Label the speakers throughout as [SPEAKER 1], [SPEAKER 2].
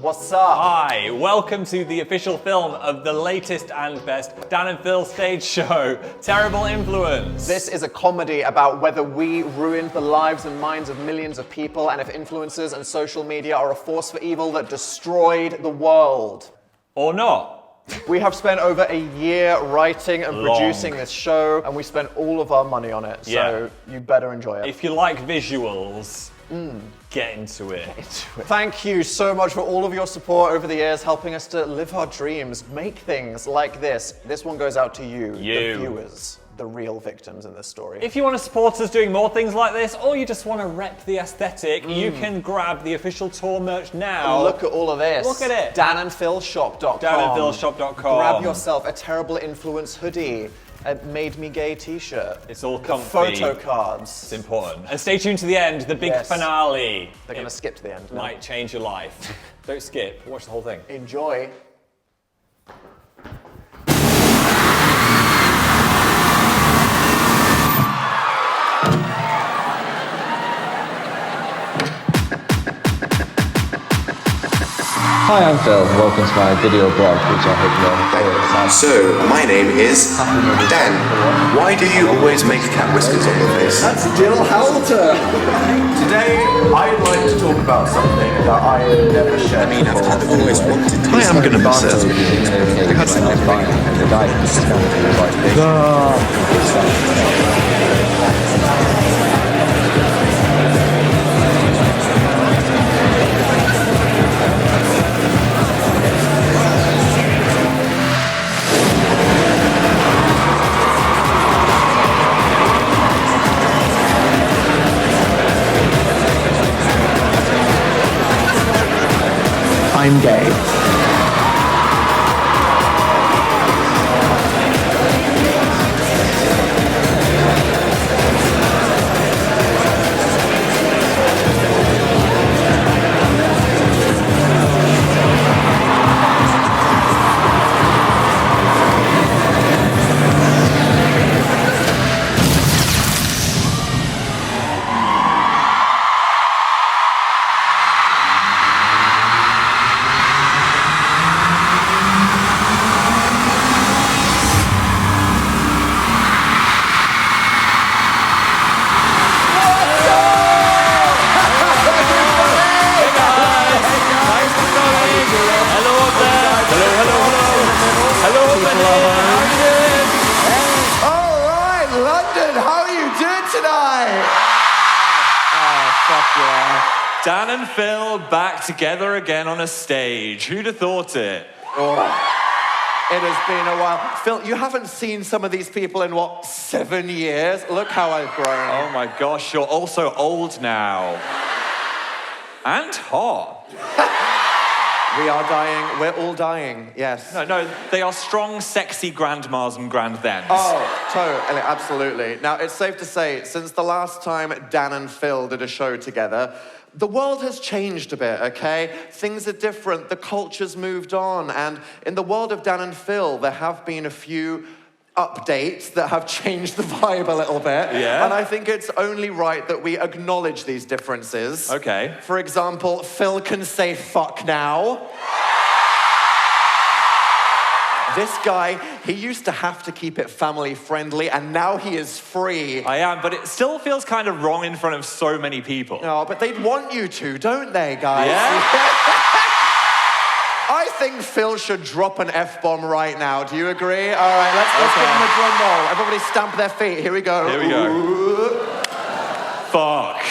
[SPEAKER 1] What's up?
[SPEAKER 2] Hi, welcome to the official film of the latest and best Dan and Phil stage show, Terrible Influence.
[SPEAKER 1] This is a comedy about whether we ruined the lives and minds of millions of people and if influencers and social media are a force for evil that destroyed the world.
[SPEAKER 2] Or not.
[SPEAKER 1] We have spent over a year writing and
[SPEAKER 2] Long.
[SPEAKER 1] producing this show, and we spent all of our money on it, so you better enjoy it.
[SPEAKER 2] If you like visuals, get into it.
[SPEAKER 1] Thank you so much for all of your support over the years, helping us to live our dreams, make things like this. This one goes out to you, the viewers, the real victims in this story.
[SPEAKER 2] If you want to support us doing more things like this, or you just want to rep the aesthetic, you can grab the official tour merch now.
[SPEAKER 1] Look at all of this.
[SPEAKER 2] Look at it.
[SPEAKER 1] danandphilshop.com.
[SPEAKER 2] danandphilshop.com.
[SPEAKER 1] Grab yourself a Terrible Influence hoodie, a Made Me Gay t-shirt.
[SPEAKER 2] It's all
[SPEAKER 1] the
[SPEAKER 2] comfy.
[SPEAKER 1] photo cards.
[SPEAKER 2] It's important. And stay tuned to the end, the big finale.
[SPEAKER 1] They're going to skip to the end. No.
[SPEAKER 2] Might change your life. Don't skip, watch the whole thing.
[SPEAKER 1] Enjoy.
[SPEAKER 3] Hi, I'm Phil. Welcome to my video blog, which I hope you'll enjoy.
[SPEAKER 4] So, my name is Dan. Why do you always make cat whiskers on your face?
[SPEAKER 1] That's Dill Halter. Today, I'd like to talk about something that I have never shared.
[SPEAKER 4] I've always wanted to. I am going to miss it.
[SPEAKER 1] I'm gay.
[SPEAKER 2] Dan and Phil back together again on a stage. Who'd have thought it?
[SPEAKER 5] It has been a while. Phil, you haven't seen some of these people in, 7 years? Look how I've grown.
[SPEAKER 2] Oh my gosh, you're also old now. And hot.
[SPEAKER 5] We are dying. We're all dying, yes.
[SPEAKER 2] No, they are strong, sexy grandmas and grandthens.
[SPEAKER 5] Oh, totally, absolutely. Now, it's safe to say, since the last time Dan and Phil did a show together, the world has changed a bit, okay? Things are different, the culture's moved on, and in the world of Dan and Phil, there have been a few updates that have changed the vibe a little bit.
[SPEAKER 2] Yeah?
[SPEAKER 5] And I think it's only right that we acknowledge these differences.
[SPEAKER 2] Okay.
[SPEAKER 5] For example, Phil can say fuck now. This guy, he used to have to keep it family friendly, and now he is free.
[SPEAKER 2] I am, but it still feels kind of wrong in front of so many people.
[SPEAKER 5] No, but they'd want you to, don't they, guys?
[SPEAKER 2] Yeah?
[SPEAKER 5] I think Phil should drop an F-bomb right now. Do you agree? All right, let's give him a drum roll. Everybody stamp their feet. Here we go.
[SPEAKER 2] Here we go.
[SPEAKER 5] Ooh.
[SPEAKER 2] Fuck.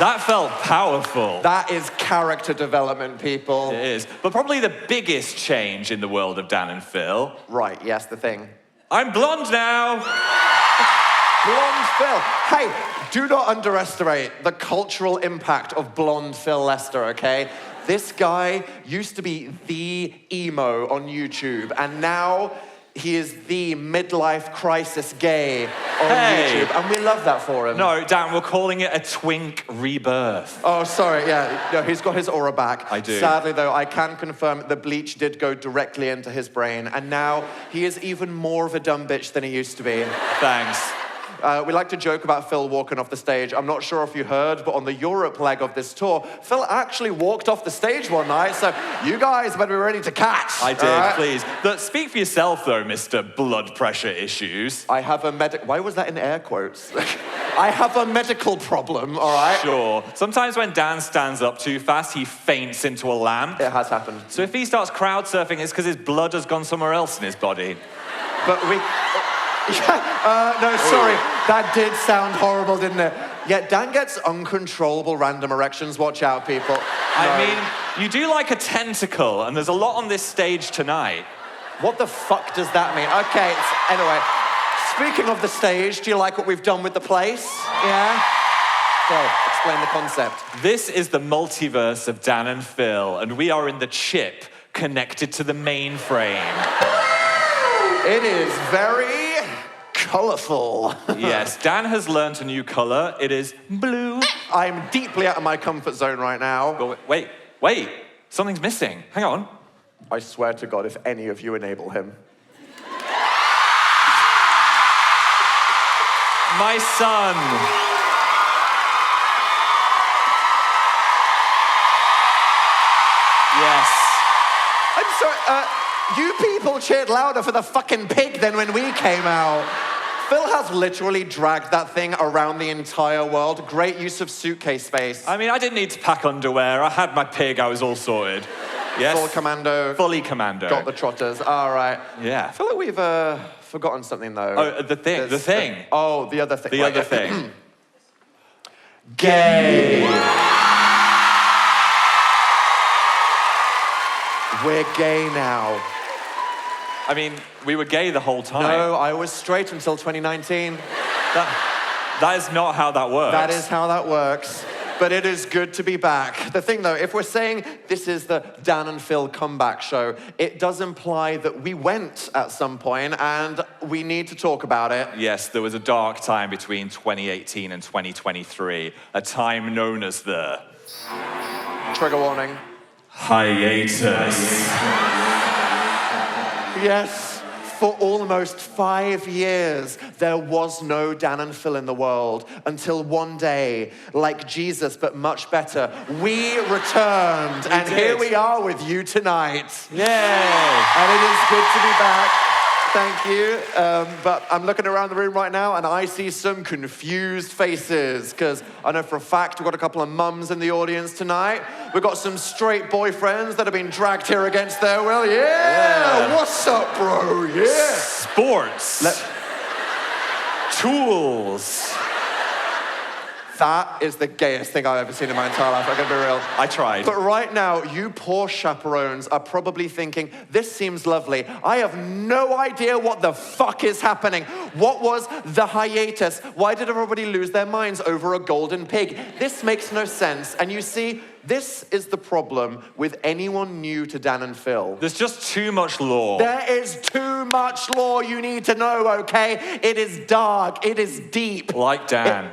[SPEAKER 2] That felt powerful.
[SPEAKER 5] That is character development, people.
[SPEAKER 2] It is. But probably the biggest change in the world of Dan and Phil.
[SPEAKER 5] Right, yes, the thing.
[SPEAKER 2] I'm blonde now.
[SPEAKER 5] Blonde Phil. Hey, do not underestimate the cultural impact of blonde Phil Lester, okay? This guy used to be the emo on YouTube, and now he is the midlife crisis gay on YouTube, and we love that for him.
[SPEAKER 2] No, Dan, we're calling it a twink rebirth.
[SPEAKER 5] Oh, sorry, yeah. No, he's got his aura back.
[SPEAKER 2] I do.
[SPEAKER 5] Sadly, though, I can confirm the bleach did go directly into his brain, and now he is even more of a dumb bitch than he used to be.
[SPEAKER 2] Thanks.
[SPEAKER 5] We like to joke about Phil walking off the stage. I'm not sure if you heard, but on the Europe leg of this tour, Phil actually walked off the stage one night, so you guys better be ready to catch.
[SPEAKER 2] I did, please. But speak for yourself, though, Mr. Blood Pressure Issues.
[SPEAKER 5] I have a Why was that in air quotes? I have a medical problem, all right?
[SPEAKER 2] Sure. Sometimes when Dan stands up too fast, he faints into a lamp.
[SPEAKER 5] It has happened.
[SPEAKER 2] So if he starts crowd surfing, it's because his blood has gone somewhere else in his body.
[SPEAKER 5] But we... no, sorry. That did sound horrible, didn't it? Yeah, Dan gets uncontrollable random erections. Watch out, people.
[SPEAKER 2] I mean, you do like a tentacle, and there's a lot on this stage tonight.
[SPEAKER 5] What the fuck does that mean? Okay, anyway. Speaking of the stage, do you like what we've done with the place? Yeah? Well, explain the concept.
[SPEAKER 2] This is the multiverse of Dan and Phil, and we are in the chip connected to the mainframe.
[SPEAKER 5] It is very colorful.
[SPEAKER 2] Yes, Dan has learned a new color. It is blue.
[SPEAKER 5] I'm deeply out of my comfort zone right now.
[SPEAKER 2] But wait. Something's missing. Hang on.
[SPEAKER 5] I swear to God, if any of you enable him.
[SPEAKER 2] My son. Yes.
[SPEAKER 5] I'm sorry, you people cheered louder for the fucking pig than when we came out. Phil has literally dragged that thing around the entire world. Great use of suitcase space.
[SPEAKER 2] I mean, I didn't need to pack underwear. I had my pig. I was all sorted. Yes.
[SPEAKER 5] Full commando.
[SPEAKER 2] Fully commando.
[SPEAKER 5] Got the trotters. All right.
[SPEAKER 2] Yeah.
[SPEAKER 5] I feel like we've forgotten something, though.
[SPEAKER 2] Oh, the thing. The thing.
[SPEAKER 5] The other thing.
[SPEAKER 2] The other thing.
[SPEAKER 5] Gay. We're gay now.
[SPEAKER 2] I mean, we were gay the whole time.
[SPEAKER 5] No, I was straight until 2019.
[SPEAKER 2] That is not how that works.
[SPEAKER 5] That is how that works. But it is good to be back. The thing, though, if we're saying this is the Dan and Phil comeback show, it does imply that we went at some point, and we need to talk about it.
[SPEAKER 2] Yes, there was a dark time between 2018 and 2023, a time known as the...
[SPEAKER 5] Trigger warning.
[SPEAKER 2] Hiatus.
[SPEAKER 5] Yes, for almost 5 years, there was no Dan and Phil in the world until one day, like Jesus, but much better, we returned. And here we are with you tonight.
[SPEAKER 2] Yay!
[SPEAKER 5] And it is good to be back. Thank you. But I'm looking around the room right now and I see some confused faces because I know for a fact we've got a couple of mums in the audience tonight. We've got some straight boyfriends that have been dragged here against their will. Yeah! What's up, bro? Yeah!
[SPEAKER 2] Sports. Tools.
[SPEAKER 5] That is the gayest thing I've ever seen in my entire life, I'm gonna be real.
[SPEAKER 2] I tried.
[SPEAKER 5] But right now, you poor chaperones are probably thinking, this seems lovely. I have no idea what the fuck is happening. What was the hiatus? Why did everybody lose their minds over a golden pig? This makes no sense. And you see, this is the problem with anyone new to Dan and Phil.
[SPEAKER 2] There's just too much lore.
[SPEAKER 5] There is too much lore you need to know, okay? It is dark, it is deep.
[SPEAKER 2] Like Dan.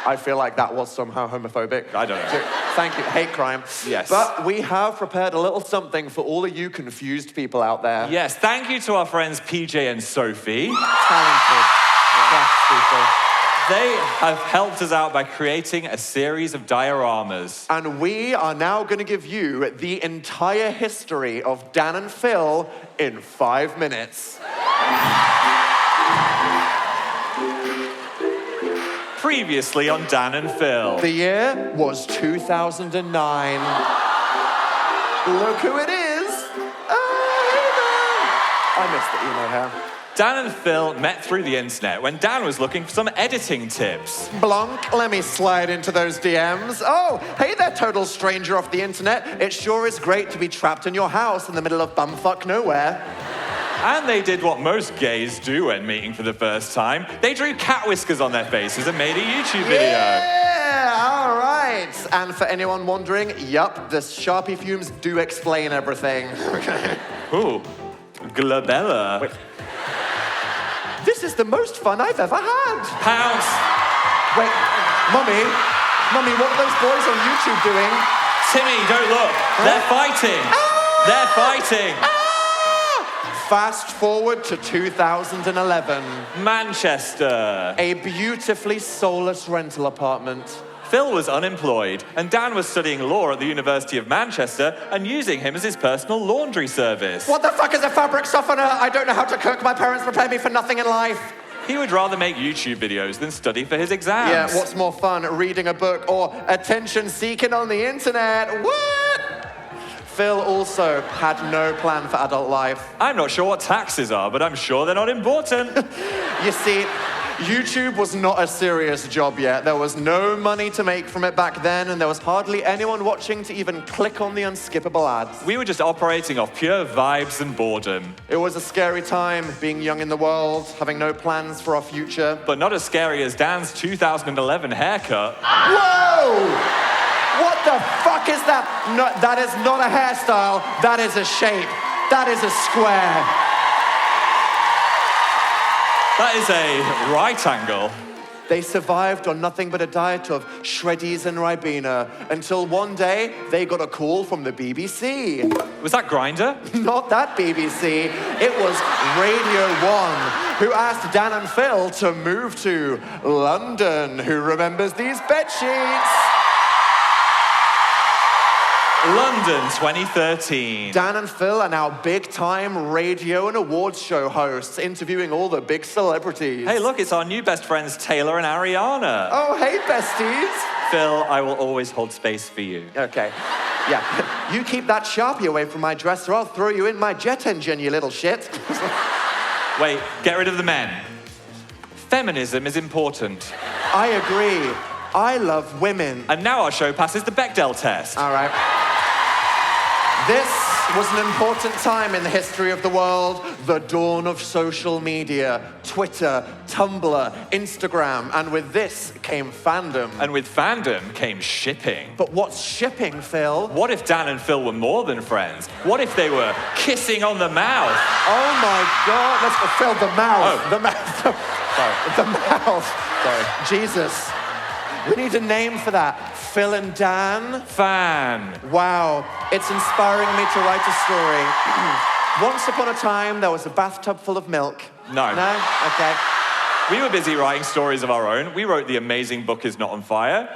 [SPEAKER 5] I feel like that was somehow homophobic.
[SPEAKER 2] I don't know.
[SPEAKER 5] Thank you. Hate crime.
[SPEAKER 2] Yes.
[SPEAKER 5] But we have prepared a little something for all of you confused people out there.
[SPEAKER 2] Yes, thank you to our friends PJ and Sophie.
[SPEAKER 5] Talented. Yes, people.
[SPEAKER 2] They have helped us out by creating a series of dioramas.
[SPEAKER 5] And we are now going to give you the entire history of Dan and Phil in 5 minutes.
[SPEAKER 2] Previously on Dan and Phil.
[SPEAKER 5] The year was 2009. Look who it is. Hey there. I missed the emo hair.
[SPEAKER 2] Dan and Phil met through the internet when Dan was looking for some editing tips.
[SPEAKER 5] Blanc, let me slide into those DMs. Oh, hey there, total stranger off the internet. It sure is great to be trapped in your house in the middle of bumfuck nowhere.
[SPEAKER 2] And they did what most gays do when meeting for the first time. They drew cat whiskers on their faces and made a YouTube video.
[SPEAKER 5] Yeah, all right. And for anyone wondering, yup, the Sharpie fumes do explain everything.
[SPEAKER 2] Ooh, glabella.
[SPEAKER 5] Wait. This is the most fun I've ever had.
[SPEAKER 2] Pounce.
[SPEAKER 5] Wait, Mummy, what are those boys on YouTube doing?
[SPEAKER 2] Timmy, don't look. They're fighting.
[SPEAKER 5] Ah!
[SPEAKER 2] They're fighting.
[SPEAKER 5] Ah! Fast forward to 2011.
[SPEAKER 2] Manchester.
[SPEAKER 5] A beautifully soulless rental apartment.
[SPEAKER 2] Phil was unemployed, and Dan was studying law at the University of Manchester and using him as his personal laundry service.
[SPEAKER 5] What the fuck is a fabric softener? I don't know how to cook. My parents prepare me for nothing in life.
[SPEAKER 2] He would rather make YouTube videos than study for his exams.
[SPEAKER 5] Yeah, what's more fun, reading a book or attention seeking on the internet? What? Phil also had no plan for adult life.
[SPEAKER 2] I'm not sure what taxes are, but I'm sure they're not important.
[SPEAKER 5] You see, YouTube was not a serious job yet. There was no money to make from it back then, and there was hardly anyone watching to even click on the unskippable ads.
[SPEAKER 2] We were just operating off pure vibes and boredom.
[SPEAKER 5] It was a scary time, being young in the world, having no plans for our future.
[SPEAKER 2] But not as scary as Dan's 2011 haircut.
[SPEAKER 5] Whoa! What the fuck is that? No, that is not a hairstyle. That is a shape. That is a square.
[SPEAKER 2] That is a right angle.
[SPEAKER 5] They survived on nothing but a diet of Shreddies and Ribena until one day they got a call from the BBC.
[SPEAKER 2] Was that Grindr?
[SPEAKER 5] Not that BBC. It was Radio 1, who asked Dan and Phil to move to London. Who remembers these bed sheets?
[SPEAKER 2] London 2013.
[SPEAKER 5] Dan and Phil are now big-time radio and awards show hosts, interviewing all the big celebrities.
[SPEAKER 2] Hey, look, it's our new best friends, Taylor and Ariana.
[SPEAKER 5] Oh, hey, besties.
[SPEAKER 2] Phil, I will always hold space for you.
[SPEAKER 5] Okay. Yeah. You keep that Sharpie away from my dresser, or I'll throw you in my jet engine, you little shit.
[SPEAKER 2] Wait, get rid of the men. Feminism is important.
[SPEAKER 5] I agree. I love women.
[SPEAKER 2] And now our show passes the Bechdel test.
[SPEAKER 5] All right. This was an important time in the history of the world, the dawn of social media, Twitter, Tumblr, Instagram, and with this came fandom.
[SPEAKER 2] And with fandom came shipping.
[SPEAKER 5] But what's shipping, Phil?
[SPEAKER 2] What if Dan and Phil were more than friends? What if they were kissing on the mouth?
[SPEAKER 5] Oh my God, let's go, Phil, the mouth.
[SPEAKER 2] Oh.
[SPEAKER 5] The mouth. Sorry. The mouth. Sorry. Jesus. We need a name for that. Phil and Dan?
[SPEAKER 2] Fan.
[SPEAKER 5] Wow, it's inspiring me to write a story. Once upon a time, there was a bathtub full of milk.
[SPEAKER 2] No.
[SPEAKER 5] No? Okay.
[SPEAKER 2] We were busy writing stories of our own. We wrote The Amazing Book Is Not on Fire.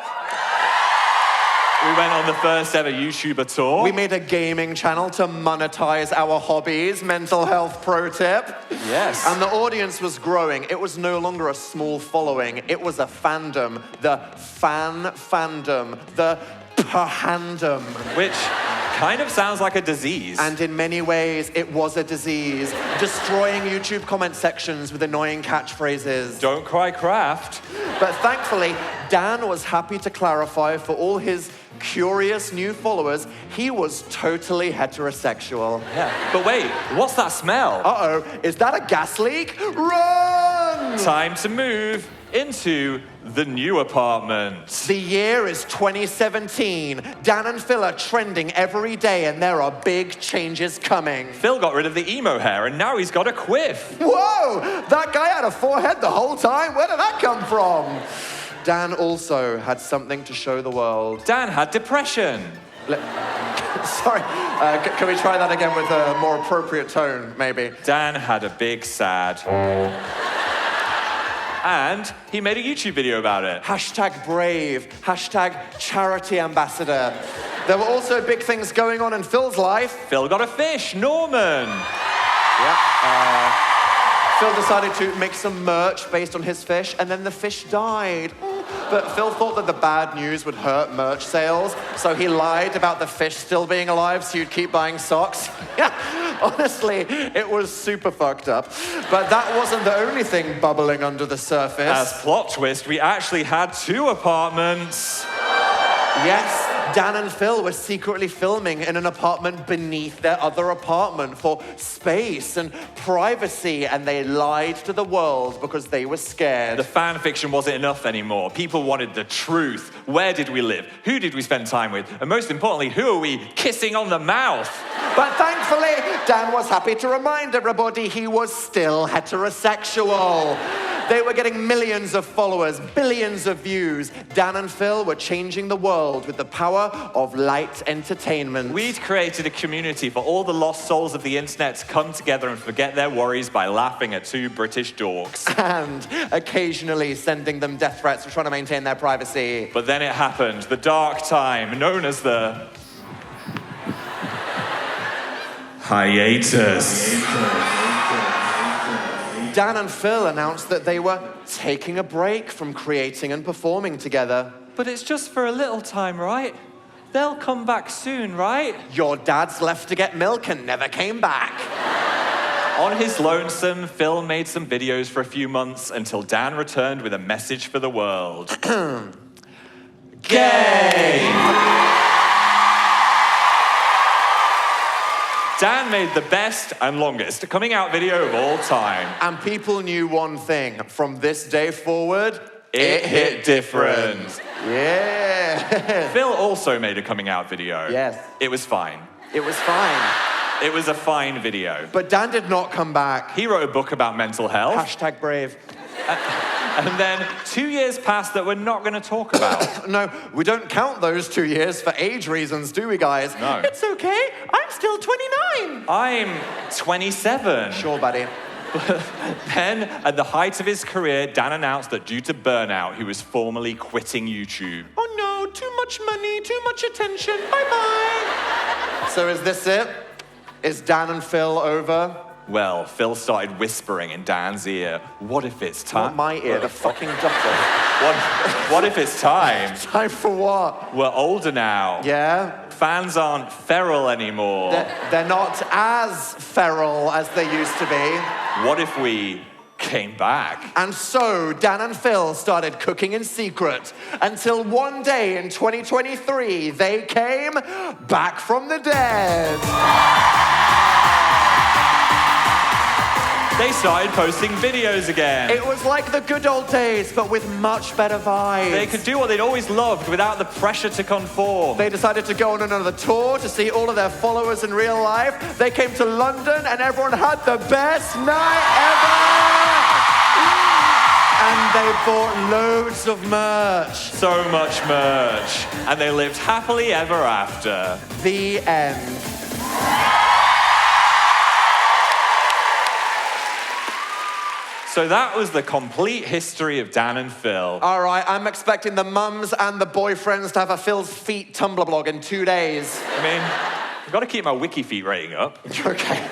[SPEAKER 2] We went on the first ever YouTuber tour.
[SPEAKER 5] We made a gaming channel to monetize our hobbies, mental health pro tip.
[SPEAKER 2] Yes.
[SPEAKER 5] And the audience was growing. It was no longer a small following. It was a fandom. The fandom. The pahandom.
[SPEAKER 2] Which kind of sounds like a disease.
[SPEAKER 5] And in many ways, it was a disease, destroying YouTube comment sections with annoying catchphrases.
[SPEAKER 2] Don't cry craft.
[SPEAKER 5] But thankfully, Dan was happy to clarify for all his curious new followers, he was totally heterosexual.
[SPEAKER 2] Yeah. But wait, what's that smell?
[SPEAKER 5] Uh-oh, is that a gas leak? Run!
[SPEAKER 2] Time to move into the new apartment.
[SPEAKER 5] The year is 2017. Dan and Phil are trending every day, and there are big changes coming.
[SPEAKER 2] Phil got rid of the emo hair, and now he's got a quiff.
[SPEAKER 5] Whoa! That guy had a forehead the whole time? Where did that come from? Dan also had something to show the world.
[SPEAKER 2] Dan had depression.
[SPEAKER 5] Sorry, can we try that again with a more appropriate tone, maybe?
[SPEAKER 2] Dan had a big sad. And he made a YouTube video about it.
[SPEAKER 5] Hashtag brave, hashtag charity ambassador. There were also big things going on in Phil's life.
[SPEAKER 2] Phil got a fish, Norman.
[SPEAKER 5] Yep. Phil decided to make some merch based on his fish, and then the fish died. But Phil thought that the bad news would hurt merch sales, so he lied about the fish still being alive so you'd keep buying socks. Honestly, it was super fucked up. But that wasn't the only thing bubbling under the surface.
[SPEAKER 2] As plot twist, we actually had 2 apartments.
[SPEAKER 5] Yes, Dan and Phil were secretly filming in an apartment beneath their other apartment for space and privacy, and they lied to the world because they were scared.
[SPEAKER 2] The fan fiction wasn't enough anymore. People wanted the truth. Where did we live? Who did we spend time with? And most importantly, who are we kissing on the mouth?
[SPEAKER 5] But thankfully, Dan was happy to remind everybody he was still heterosexual. They were getting millions of followers, billions of views. Dan and Phil were changing the world with the power of light entertainment.
[SPEAKER 2] We'd created a community for all the lost souls of the internet to come together and forget their worries by laughing at two British dorks.
[SPEAKER 5] And occasionally sending them death threats for trying to maintain their privacy.
[SPEAKER 2] But then it happened, the dark time, known as the hiatus.
[SPEAKER 5] Dan and Phil announced that they were taking a break from creating and performing together.
[SPEAKER 2] But it's just for a little time, right? They'll come back soon, right?
[SPEAKER 5] Your dad's left to get milk and never came back.
[SPEAKER 2] On his lonesome, Phil made some videos for a few months until Dan returned with a message for the world. Gay! Dan made the best and longest coming out video of all time.
[SPEAKER 5] And people knew one thing. From this day forward,
[SPEAKER 2] It hit different.
[SPEAKER 5] Yeah.
[SPEAKER 2] Phil also made a coming out video.
[SPEAKER 5] Yes.
[SPEAKER 2] It was fine.
[SPEAKER 5] It was fine.
[SPEAKER 2] It was a fine video.
[SPEAKER 5] But Dan did not come back.
[SPEAKER 2] He wrote a book about mental health.
[SPEAKER 5] Hashtag brave.
[SPEAKER 2] And then 2 years passed that we're not going to talk about.
[SPEAKER 5] No, we don't count those 2 years for age reasons, do we, guys?
[SPEAKER 2] No.
[SPEAKER 5] It's okay. I'm still 29.
[SPEAKER 2] I'm 27.
[SPEAKER 5] Sure, buddy.
[SPEAKER 2] Then, at the height of his career, Dan announced that due to burnout, he was formally quitting YouTube.
[SPEAKER 5] Oh no, too much money, too much attention. Bye-bye. So is this it? Is Dan and Phil over?
[SPEAKER 2] Well, Phil started whispering in Dan's ear, what if it's
[SPEAKER 5] Not
[SPEAKER 2] time?
[SPEAKER 5] my ear, the fucking doctor.
[SPEAKER 2] What if it's time?
[SPEAKER 5] Time for what?
[SPEAKER 2] We're older now.
[SPEAKER 5] Yeah?
[SPEAKER 2] Fans aren't feral anymore.
[SPEAKER 5] They're not as feral as they used to be.
[SPEAKER 2] What if we came back?
[SPEAKER 5] And so Dan and Phil started cooking in secret until one day in 2023, they came back from the dead.
[SPEAKER 2] They started posting videos again.
[SPEAKER 5] It was like the good old days, but with much better vibes.
[SPEAKER 2] They could do what they'd always loved without the pressure to conform.
[SPEAKER 5] They decided to go on another tour to see all of their followers in real life. They came to London and everyone had the best night ever! And they bought loads of merch.
[SPEAKER 2] So much merch. And they lived happily ever after.
[SPEAKER 5] The end.
[SPEAKER 2] So that was the complete history of Dan and Phil.
[SPEAKER 5] All right, I'm expecting the mums and the boyfriends to have a Phil's Feet Tumblr blog in 2 days.
[SPEAKER 2] I mean, I've got to keep my wiki feet rating up.
[SPEAKER 5] Okay.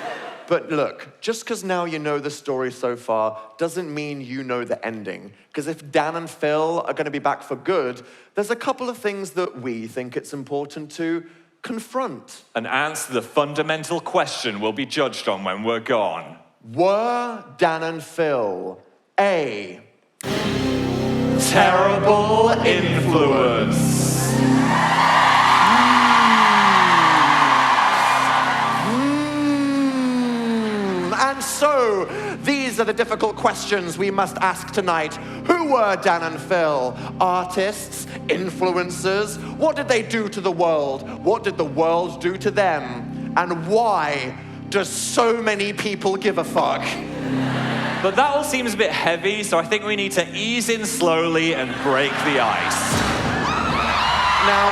[SPEAKER 5] But look, just because now you know the story so far doesn't mean you know the ending. Because if Dan and Phil are going to be back for good, there's a couple of things that we think it's important to confront.
[SPEAKER 2] And answer the fundamental question we'll be judged on when we're gone.
[SPEAKER 5] Were Dan and Phil a
[SPEAKER 2] terrible influence?
[SPEAKER 5] And so, these are the difficult questions we must ask tonight. Who were Dan and Phil? Artists? Influencers? What did they do to the world? What did the world do to them? And why does so many people give a fuck?
[SPEAKER 2] But that all seems a bit heavy, so I think we need to ease in slowly and break the ice.
[SPEAKER 5] Now,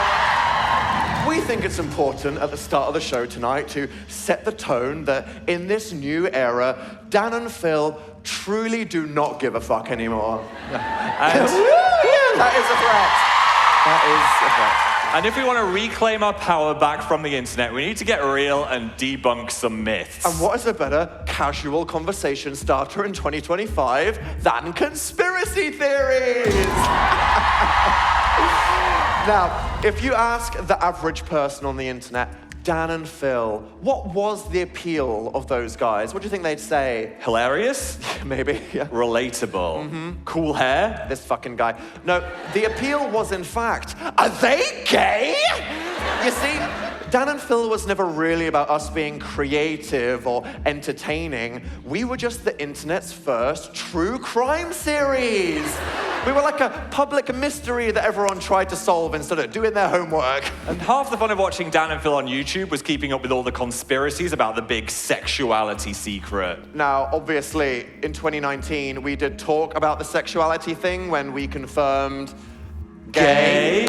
[SPEAKER 5] we think it's important at the start of the show tonight to set the tone that in this new era, Dan and Phil truly do not give a fuck anymore.
[SPEAKER 2] And,
[SPEAKER 5] That is a threat. That is a threat.
[SPEAKER 2] and if we want to reclaim our power back from the internet, we need to get real and debunk some myths.
[SPEAKER 5] And what is a better casual conversation starter in 2025 than conspiracy theories? Now, if you ask the average person on the internet, Dan and Phil, what was the appeal of those guys? What do you think they'd say?
[SPEAKER 2] Hilarious?
[SPEAKER 5] Maybe, yeah.
[SPEAKER 2] Relatable. Cool hair?
[SPEAKER 5] This fucking guy. No, the appeal was in fact, are they gay? You see, Dan and Phil was never really about us being creative or entertaining. We were just the internet's first true crime series. We were like a public mystery that everyone tried to solve instead of doing their homework.
[SPEAKER 2] And half the fun of watching Dan and Phil on YouTube was keeping up with all the conspiracies about the big sexuality secret.
[SPEAKER 5] Now, obviously, in 2019, we did talk about the sexuality thing when we confirmed gay.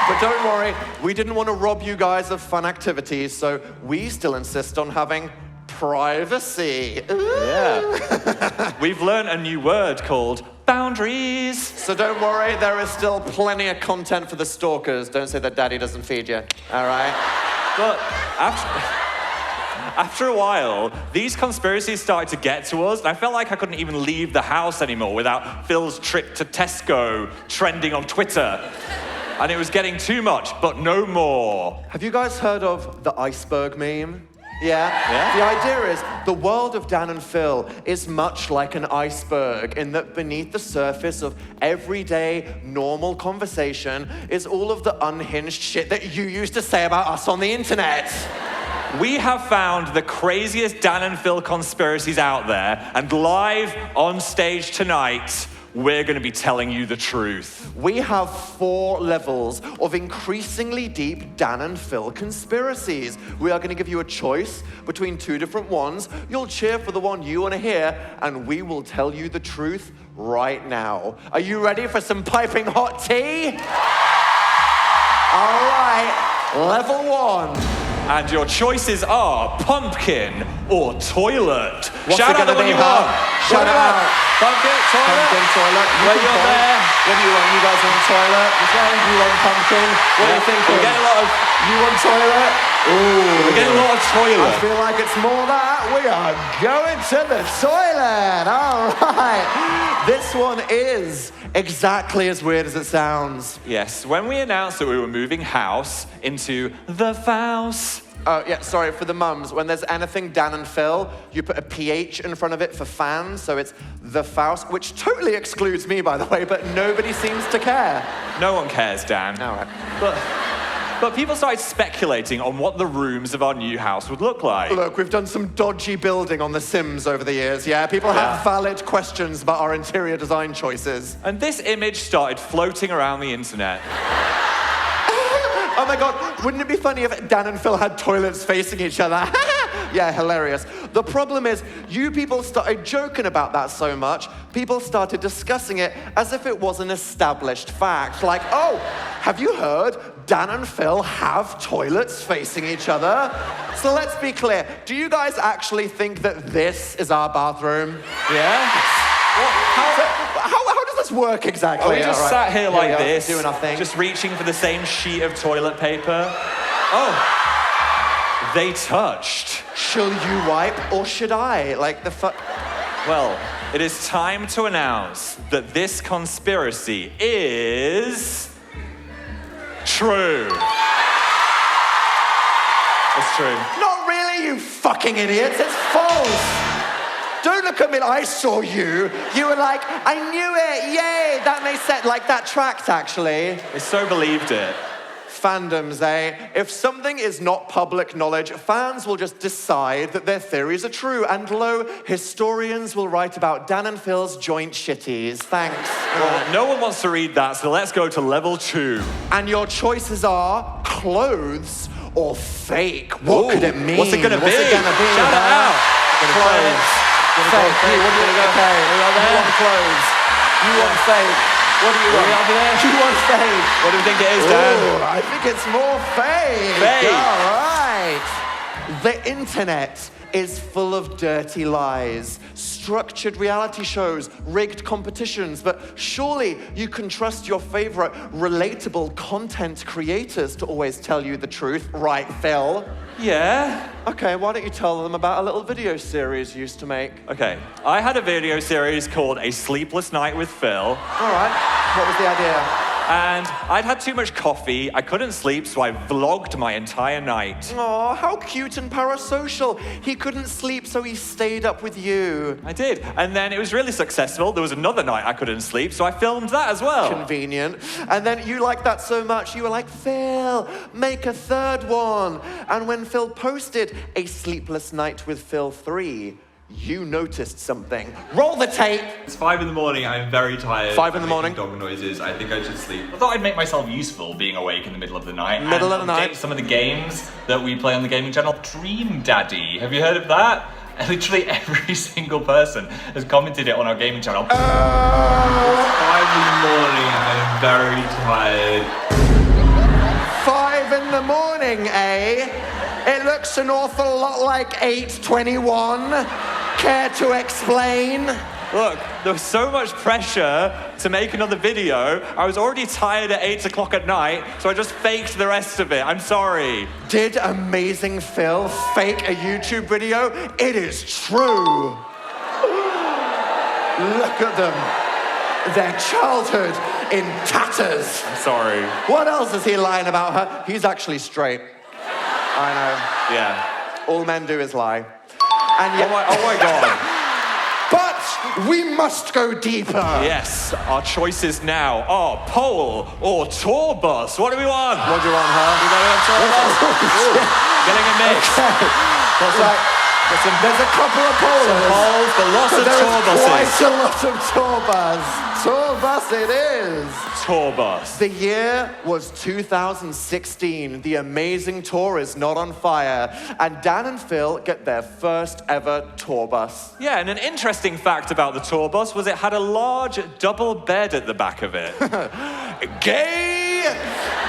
[SPEAKER 5] But don't worry, we didn't want to rob you guys of fun activities, so we still insist on having privacy.
[SPEAKER 2] Yeah. We've learned a new word called boundaries.
[SPEAKER 5] So don't worry, there is still plenty of content for the stalkers. Don't say that daddy doesn't feed you, all right?
[SPEAKER 2] But after a while, these conspiracies started to get to us, and I felt like I couldn't even leave the house anymore without Phil's trip to Tesco trending on Twitter. And it was getting too much, but no more.
[SPEAKER 5] Have you guys heard of the iceberg meme? Yeah?
[SPEAKER 2] Yeah?
[SPEAKER 5] The idea is the world of Dan and Phil is much like an iceberg in that beneath the surface of everyday, normal conversation is all of the unhinged shit that you used to say about us on the internet.
[SPEAKER 2] We have found the craziest Dan and Phil conspiracies out there, and live on stage tonight, we're going to be telling you the truth.
[SPEAKER 5] We have 4 levels of increasingly deep Dan and Phil conspiracies. We are going to give you a choice between 2 different ones. You'll cheer for the one you want to hear, and we will tell you the truth right now. Are you ready for some piping hot tea? All right, level 1.
[SPEAKER 2] And your choices are pumpkin or toilet.
[SPEAKER 5] What's
[SPEAKER 2] Shout
[SPEAKER 5] it
[SPEAKER 2] out the
[SPEAKER 5] gonna
[SPEAKER 2] one
[SPEAKER 5] be,
[SPEAKER 2] you
[SPEAKER 5] huh?
[SPEAKER 2] want.
[SPEAKER 5] Shout out.
[SPEAKER 2] Pumpkin, toilet.
[SPEAKER 5] Pumpkin, toilet.
[SPEAKER 2] Where you're there.
[SPEAKER 5] What do you want? You guys want toilet? You want pumpkin? What are you thinking?
[SPEAKER 2] We're getting a lot of...
[SPEAKER 5] You want toilet? Ooh.
[SPEAKER 2] We're getting a lot of toilet.
[SPEAKER 5] I feel like it's more that. We are going to the toilet. All right. This one is exactly as weird as it sounds.
[SPEAKER 2] Yes, when we announced that we were moving house into the Faust.
[SPEAKER 5] Oh, yeah, sorry, for the mums, when there's anything Dan and Phil, you put a PH in front of it for fans, so it's the Faust, which totally excludes me, by the way, but nobody seems to care.
[SPEAKER 2] No one cares, Dan.
[SPEAKER 5] All right.
[SPEAKER 2] But people started speculating on what the rooms of our new house would look like.
[SPEAKER 5] Look, we've done some dodgy building on The Sims over the years, yeah? People have valid questions about our interior design choices.
[SPEAKER 2] And this image started floating around the internet.
[SPEAKER 5] Oh my God, wouldn't it be funny if Dan and Phil had toilets facing each other? Yeah, hilarious. The problem is, you people started joking about that so much, people started discussing it as if it was an established fact. Like, oh, have you heard? Dan and Phil have toilets facing each other. So let's be clear, do you guys actually think that this is our bathroom?
[SPEAKER 2] Yeah?
[SPEAKER 5] How does this work exactly?
[SPEAKER 2] Are we just sat here
[SPEAKER 5] we
[SPEAKER 2] like
[SPEAKER 5] are,
[SPEAKER 2] this,
[SPEAKER 5] doing our thing.
[SPEAKER 2] just reaching for the same sheet of toilet paper? Oh, they touched.
[SPEAKER 5] Shall you wipe or should I? Like the
[SPEAKER 2] Well, it is time to announce that this conspiracy is true. It's true.
[SPEAKER 5] Not really, you fucking idiots. It's false. Don't look at me like I saw you. You were like, I knew it. Yay. That makes sense. Like, that tracked, actually.
[SPEAKER 2] They so believed it.
[SPEAKER 5] Fandoms, eh? If something is not public knowledge, fans will just decide that their theories are true. And lo, historians will write about Dan and Phil's joint shitties. Thanks.
[SPEAKER 2] Well, no one wants to read that, so let's go to level 2.
[SPEAKER 5] And your choices are clothes or fake. What could it mean?
[SPEAKER 2] What's it gonna be?
[SPEAKER 5] What's it gonna be?
[SPEAKER 2] Shout it out.
[SPEAKER 5] Clothes. Fake. What do you want? Okay. You want clothes. You want fake. What do you want? You want fake.
[SPEAKER 2] What do you think it is, Dan?
[SPEAKER 5] Ooh, I think it's more fake.
[SPEAKER 2] Fake.
[SPEAKER 5] All right. The internet is full of dirty lies, structured reality shows, rigged competitions, but surely you can trust your favorite relatable content creators to always tell you the truth, right, Phil?
[SPEAKER 2] Yeah.
[SPEAKER 5] Okay, why don't you tell them about a little video series you used to make?
[SPEAKER 2] Okay, I had a video series called A Sleepless Night with Phil.
[SPEAKER 5] All right, what was the idea?
[SPEAKER 2] And I'd had too much coffee, I couldn't sleep, so I vlogged my entire night.
[SPEAKER 5] Aw, how cute and parasocial. He couldn't sleep, so he stayed up with you.
[SPEAKER 2] I did, and then it was really successful. There was another night I couldn't sleep, so I filmed that as well.
[SPEAKER 5] Convenient. And then you liked that so much, you were like, Phil, make a third one. And when Phil posted A Sleepless Night with Phil 3, you noticed something. Roll the tape.
[SPEAKER 2] It's 5 in the morning. I'm very tired.
[SPEAKER 5] 5 in the
[SPEAKER 2] I'm
[SPEAKER 5] morning.
[SPEAKER 2] making dog noises. I think I should sleep. I thought I'd make myself useful being awake in the middle of the night.
[SPEAKER 5] Middle
[SPEAKER 2] and
[SPEAKER 5] of the night.
[SPEAKER 2] update some of the games that we play on the gaming channel. Dream Daddy. Have you heard of that? Literally every single person has commented it on our gaming channel. It's 5 in the morning. I'm very tired.
[SPEAKER 5] 5 in the morning, eh? It looks an awful lot like 8:21. Care to explain?
[SPEAKER 2] Look, there was so much pressure to make another video. I was already tired at 8 o'clock at night, so I just faked the rest of it. I'm sorry.
[SPEAKER 5] Did Amazing Phil fake a YouTube video? It is true. Look at them. Their childhood in tatters.
[SPEAKER 2] I'm sorry.
[SPEAKER 5] What else is he lying about her? He's actually straight. I know.
[SPEAKER 2] Yeah.
[SPEAKER 5] All men do is lie. And yet,
[SPEAKER 2] Oh my God.
[SPEAKER 5] but we must go deeper.
[SPEAKER 2] Yes, our choices now are pole or tour bus. What do we want?
[SPEAKER 5] What do you want, huh?
[SPEAKER 2] We gotta have tour bus. Ooh, getting a mix.
[SPEAKER 5] There's a couple of poles.
[SPEAKER 2] Poles, but lots of
[SPEAKER 5] There
[SPEAKER 2] tour
[SPEAKER 5] is
[SPEAKER 2] buses.
[SPEAKER 5] quite a lot of tour bus. Tour bus it is.
[SPEAKER 2] Tour bus.
[SPEAKER 5] The year was 2016. The Amazing Tour is not on fire. And Dan and Phil get their first ever tour bus.
[SPEAKER 2] Yeah, and an interesting fact about the tour bus was it had a large double bed at the back of it.
[SPEAKER 5] Gay!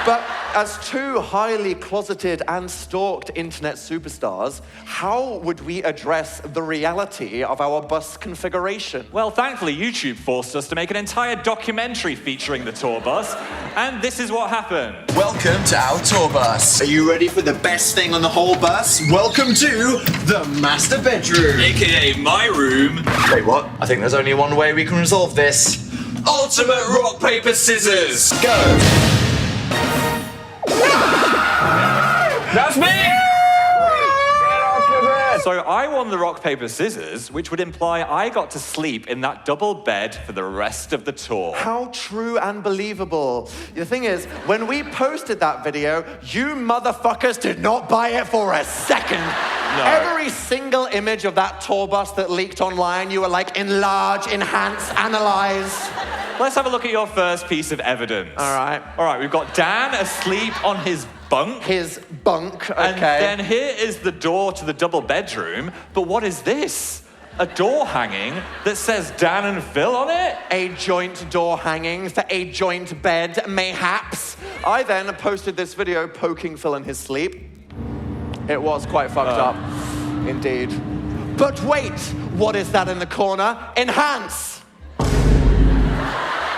[SPEAKER 5] But as two highly closeted and stalked internet superstars, how would we address the reality of our bus configuration?
[SPEAKER 2] Well, thankfully, YouTube forced us to make an entire documentary featuring the tour bus, and this is what happened.
[SPEAKER 1] Welcome to our tour bus. Are you ready for the best thing on the whole bus? Welcome to the master bedroom.
[SPEAKER 2] AKA my room.
[SPEAKER 1] Wait, what? I think there's only one way we can resolve this.
[SPEAKER 2] Ultimate rock, paper, scissors.
[SPEAKER 1] Go.
[SPEAKER 2] That's me! So I won the rock, paper, scissors, which would imply I got to sleep in that double bed for the rest of the tour.
[SPEAKER 5] How true and believable. The thing is, when we posted that video, you motherfuckers did not buy it for a second.
[SPEAKER 2] No.
[SPEAKER 5] Every single image of that tour bus that leaked online, you were like, enlarge, enhance, analyze.
[SPEAKER 2] Let's have a look at your first piece of evidence.
[SPEAKER 5] All right.
[SPEAKER 2] All right, we've got Dan asleep on his bunk.
[SPEAKER 5] His bunk, okay.
[SPEAKER 2] And then here is the door to the double bedroom. But what is this? A door hanging that says Dan and Phil on it?
[SPEAKER 5] A joint door hanging for a joint bed, mayhaps. I then posted this video poking Phil in his sleep. It was quite fucked up, indeed. But wait, what is that in the corner? Enhance!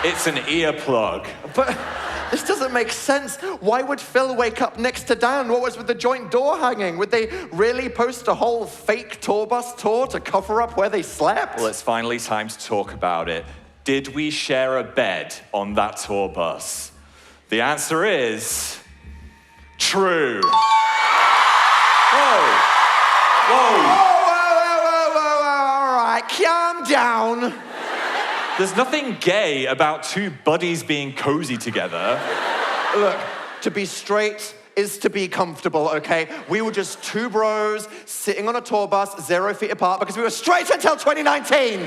[SPEAKER 2] It's an earplug.
[SPEAKER 5] But this doesn't make sense. Why would Phil wake up next to Dan? What was with the joint door hanging? Would they really post a whole fake tour bus tour to cover up where they slept?
[SPEAKER 2] Well, it's finally time to talk about it. Did we share a bed on that tour bus? The answer is true. Whoa. Whoa.
[SPEAKER 5] Whoa, all right, calm down.
[SPEAKER 2] There's nothing gay about two buddies being cozy together.
[SPEAKER 5] Look, to be straight is to be comfortable, okay? We were just two bros sitting on a tour bus 0 feet apart because we were straight until 2019.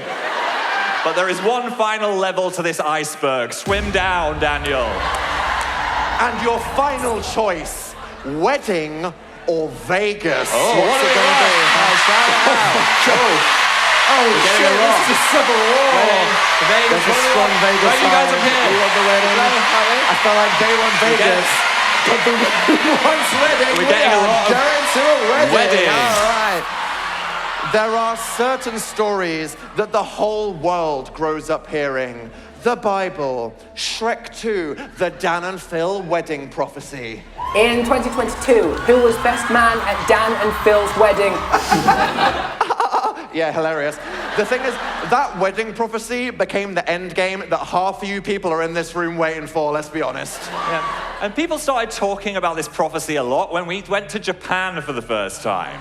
[SPEAKER 2] But there is one final level to this iceberg. Swim down, Daniel.
[SPEAKER 5] And your final choice, wedding or Vegas?
[SPEAKER 2] Oh,
[SPEAKER 5] What's
[SPEAKER 2] what
[SPEAKER 5] it
[SPEAKER 2] do we
[SPEAKER 5] gonna
[SPEAKER 2] want?
[SPEAKER 5] be? Oh,
[SPEAKER 2] getting
[SPEAKER 5] shit,
[SPEAKER 2] a lot.
[SPEAKER 5] this is a civil war.
[SPEAKER 2] Vegas,
[SPEAKER 5] There's a
[SPEAKER 2] what do we
[SPEAKER 5] strong
[SPEAKER 2] want?
[SPEAKER 5] Vegas
[SPEAKER 2] Right, you guys
[SPEAKER 5] side.
[SPEAKER 2] up here.
[SPEAKER 5] We want the wedding. I felt like they want Vegas. But the once wedding,
[SPEAKER 2] We're
[SPEAKER 5] we
[SPEAKER 2] getting a
[SPEAKER 5] are
[SPEAKER 2] lot of
[SPEAKER 5] going to a wedding.
[SPEAKER 2] wedding.
[SPEAKER 5] All right. There are certain stories that the whole world grows up hearing. The Bible, Shrek 2, the Dan and Phil wedding prophecy.
[SPEAKER 6] In 2022, who was best man at Dan and Phil's wedding?
[SPEAKER 5] Yeah, hilarious. The thing is, that wedding prophecy became the end game that half of you people are in this room waiting for, let's be honest.
[SPEAKER 2] Yeah. And people started talking about this prophecy a lot when we went to Japan for the first time.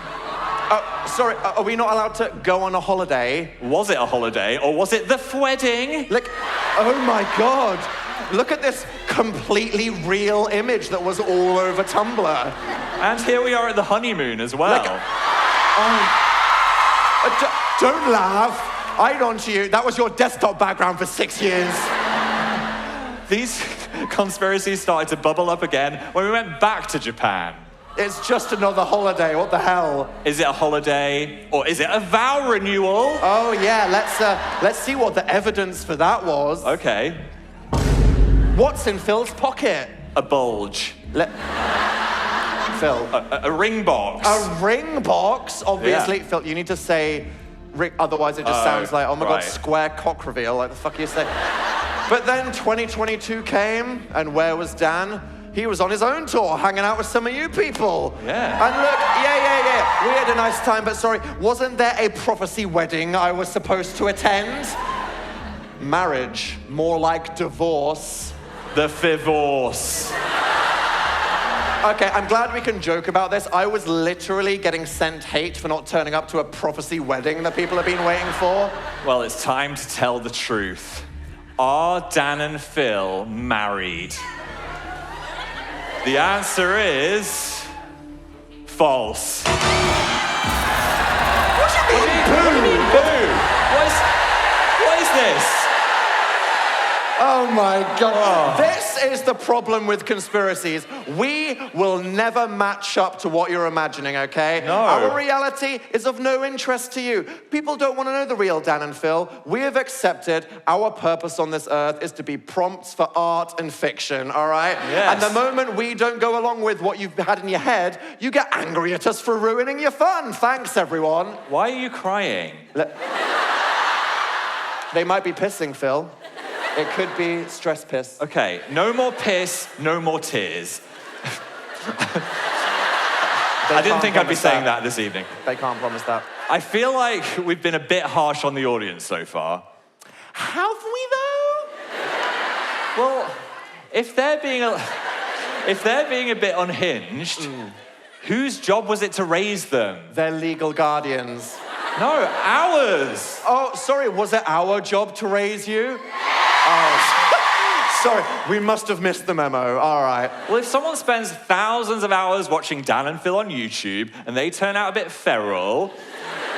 [SPEAKER 5] Sorry, are we not allowed to go on a holiday?
[SPEAKER 2] Was it a holiday or was it the wedding?
[SPEAKER 5] Like, oh my God. Look at this completely real image that was all over Tumblr.
[SPEAKER 2] And here we are at the honeymoon as well.
[SPEAKER 5] Don't laugh. I'd on to you. That was your desktop background for 6 years.
[SPEAKER 2] These conspiracies started to bubble up again when we went back to Japan.
[SPEAKER 5] It's just another holiday. What the hell?
[SPEAKER 2] Is it a holiday or is it a vow renewal?
[SPEAKER 5] Oh yeah, let's see what the evidence for that was.
[SPEAKER 2] Okay.
[SPEAKER 5] What's in Phil's pocket?
[SPEAKER 2] A bulge.
[SPEAKER 5] Phil.
[SPEAKER 2] A ring box.
[SPEAKER 5] A ring box? Obviously,
[SPEAKER 2] Yeah.
[SPEAKER 5] Phil, you need to say ring, otherwise it just sounds like, oh my God, square cock reveal, like the fuck you say. But then 2022 came, and where was Dan? He was on his own tour, hanging out with some of you people.
[SPEAKER 2] Yeah.
[SPEAKER 5] And look, yeah. We had a nice time, but sorry, wasn't there a prophecy wedding I was supposed to attend? Marriage, more like divorce.
[SPEAKER 2] The Fivorce.
[SPEAKER 5] Okay, I'm glad we can joke about this. I was literally getting sent hate for not turning up to a prophecy wedding that people have been waiting for.
[SPEAKER 2] Well, it's time to tell the truth. Are Dan and Phil married? The answer is false.
[SPEAKER 5] What do you mean,
[SPEAKER 2] Boo! What is this?
[SPEAKER 5] Oh my God. This is the problem with conspiracies. We will never match up to what you're imagining, okay?
[SPEAKER 2] No.
[SPEAKER 5] Our reality is of no interest to you. People don't want to know the real Dan and Phil. We have accepted our purpose on this earth is to be prompts for art and fiction, all right?
[SPEAKER 2] Yes.
[SPEAKER 5] And the moment we don't go along with what you've had in your head, you get angry at us for ruining your fun. Thanks, everyone.
[SPEAKER 2] Why are you crying?
[SPEAKER 5] They might be pissing, Phil. It could be stress piss.
[SPEAKER 2] Okay, no more piss, no more tears. I didn't think I'd be saying that this evening.
[SPEAKER 5] They can't promise that.
[SPEAKER 2] I feel like we've been a bit harsh on the audience so far.
[SPEAKER 5] Have we though?
[SPEAKER 2] Well, if they're being a bit unhinged, whose job was it to raise them?
[SPEAKER 5] They're legal guardians.
[SPEAKER 2] No, ours.
[SPEAKER 5] Oh, sorry, was it our job to raise you? Oh, sorry, we must have missed the memo. All right.
[SPEAKER 2] Well, if someone spends thousands of hours watching Dan and Phil on YouTube and they turn out a bit feral,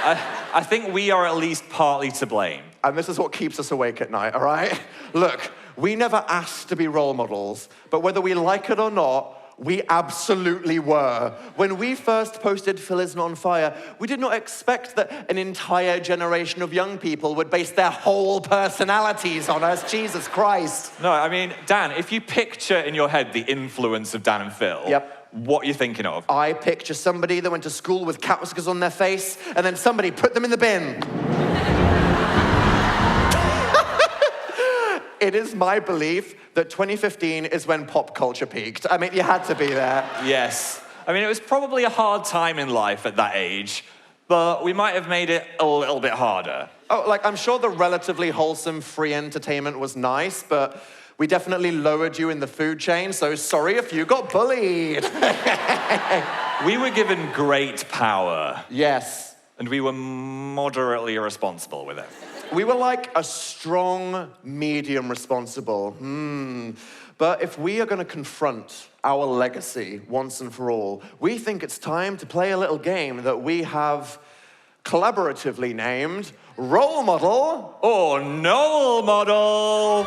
[SPEAKER 2] I think we are at least partly to blame.
[SPEAKER 5] And this is what keeps us awake at night, all right? Look, we never asked to be role models, but whether we like it or not, we absolutely were. When we first posted Phil Isn't on Fire, we did not expect that an entire generation of young people would base their whole personalities on us. Jesus Christ.
[SPEAKER 2] No, I mean, Dan, if you picture in your head the influence of Dan and Phil,
[SPEAKER 5] Yep.
[SPEAKER 2] What are you thinking of?
[SPEAKER 5] I picture somebody that went to school with cat whiskers on their face, and then somebody put them in the bin. It is my belief that 2015 is when pop culture peaked. I mean, you had to be there.
[SPEAKER 2] Yes. I mean, it was probably a hard time in life at that age, but we might have made it a little bit harder.
[SPEAKER 5] Oh, like, I'm sure the relatively wholesome free entertainment was nice, but we definitely lowered you in the food chain, so sorry if you got bullied.
[SPEAKER 2] We were given great power.
[SPEAKER 5] Yes.
[SPEAKER 2] And we were moderately irresponsible with it.
[SPEAKER 5] We were like a strong medium responsible. But if we are going to confront our legacy once and for all, we think it's time to play a little game that we have collaboratively named Role Model
[SPEAKER 2] or Null Model.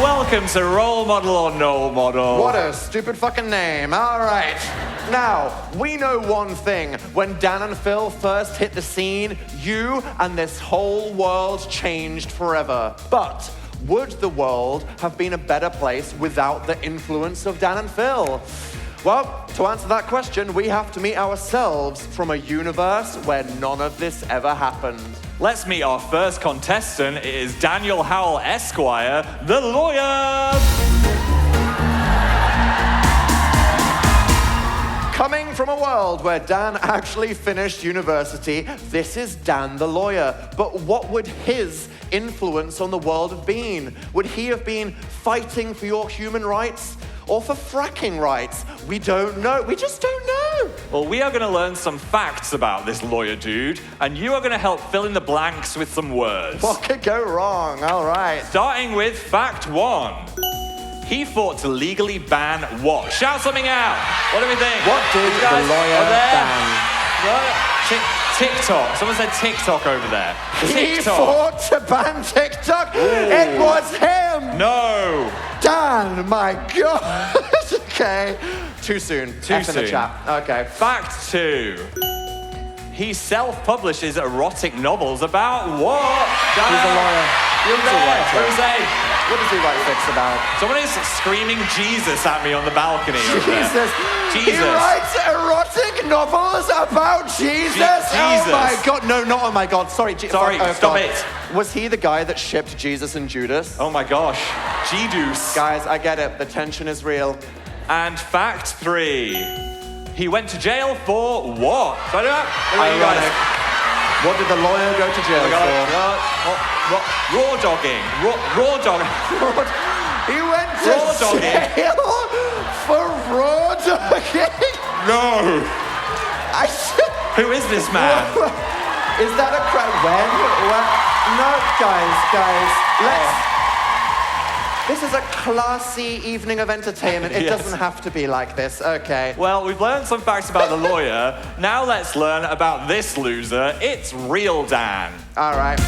[SPEAKER 2] Welcome to Role Model or Null Model.
[SPEAKER 5] What a stupid fucking name. All right. Now, we know one thing. When Dan and Phil first hit the scene, you and this whole world changed forever. But would the world have been a better place without the influence of Dan and Phil? Well, to answer that question, we have to meet ourselves from a universe where none of this ever happened.
[SPEAKER 2] Let's meet our first contestant. It is Daniel Howell Esquire, the lawyer.
[SPEAKER 5] Coming from a world where Dan actually finished university, this is Dan the lawyer. But what would his influence on the world have been? Would he have been fighting for your human rights or for fracking rights? We don't know. We just don't know.
[SPEAKER 2] Well, we are going to learn some facts about this lawyer dude, and you are going to help fill in the blanks with some words.
[SPEAKER 5] What could go wrong? All right.
[SPEAKER 2] Starting with fact 1. He fought to legally ban what? Shout something out. What do we think?
[SPEAKER 5] What did
[SPEAKER 2] You guys
[SPEAKER 5] the lawyer
[SPEAKER 2] are there?
[SPEAKER 5] ban?
[SPEAKER 2] TikTok. Someone said TikTok over there.
[SPEAKER 5] He
[SPEAKER 2] TikTok.
[SPEAKER 5] fought to ban TikTok. It was him.
[SPEAKER 2] No.
[SPEAKER 5] Dan, my God. Okay. Too soon.
[SPEAKER 2] Too
[SPEAKER 5] F in the
[SPEAKER 2] soon.
[SPEAKER 5] chat. Okay.
[SPEAKER 2] Fact 2. He self-publishes erotic novels about what?
[SPEAKER 5] He's a lawyer.
[SPEAKER 2] You're
[SPEAKER 5] He's a
[SPEAKER 2] there.
[SPEAKER 5] writer.
[SPEAKER 2] Jose.
[SPEAKER 5] What does he write fics about?
[SPEAKER 2] Someone is screaming Jesus at me on the balcony. over there.
[SPEAKER 5] Jesus. He
[SPEAKER 2] Jesus.
[SPEAKER 5] writes erotic novels about Jesus. Oh my
[SPEAKER 2] Jesus.
[SPEAKER 5] God. No, not oh my God. Sorry.
[SPEAKER 2] Sorry,
[SPEAKER 5] oh
[SPEAKER 2] stop
[SPEAKER 5] God.
[SPEAKER 2] it.
[SPEAKER 5] Was he the guy that shipped Jesus and Judas?
[SPEAKER 2] Oh my gosh. G-deuce.
[SPEAKER 5] Guys, I get it. The tension is real.
[SPEAKER 2] And fact 3. He went to jail for what? What about you guys?
[SPEAKER 5] Ironic. What did the lawyer go to jail for?
[SPEAKER 2] Raw dogging. Raw dogging.
[SPEAKER 5] He went to
[SPEAKER 2] Raw dogging.
[SPEAKER 5] jail for raw dogging?
[SPEAKER 2] No.
[SPEAKER 5] I should...
[SPEAKER 2] Who is this man?
[SPEAKER 5] Is that a crowd? When? No, guys, let's... This is a classy evening of entertainment. It
[SPEAKER 2] Yes.
[SPEAKER 5] doesn't have to be like this, okay?
[SPEAKER 2] Well, we've learned some facts about the lawyer. Now let's learn about this loser. It's Real Dan.
[SPEAKER 5] All right.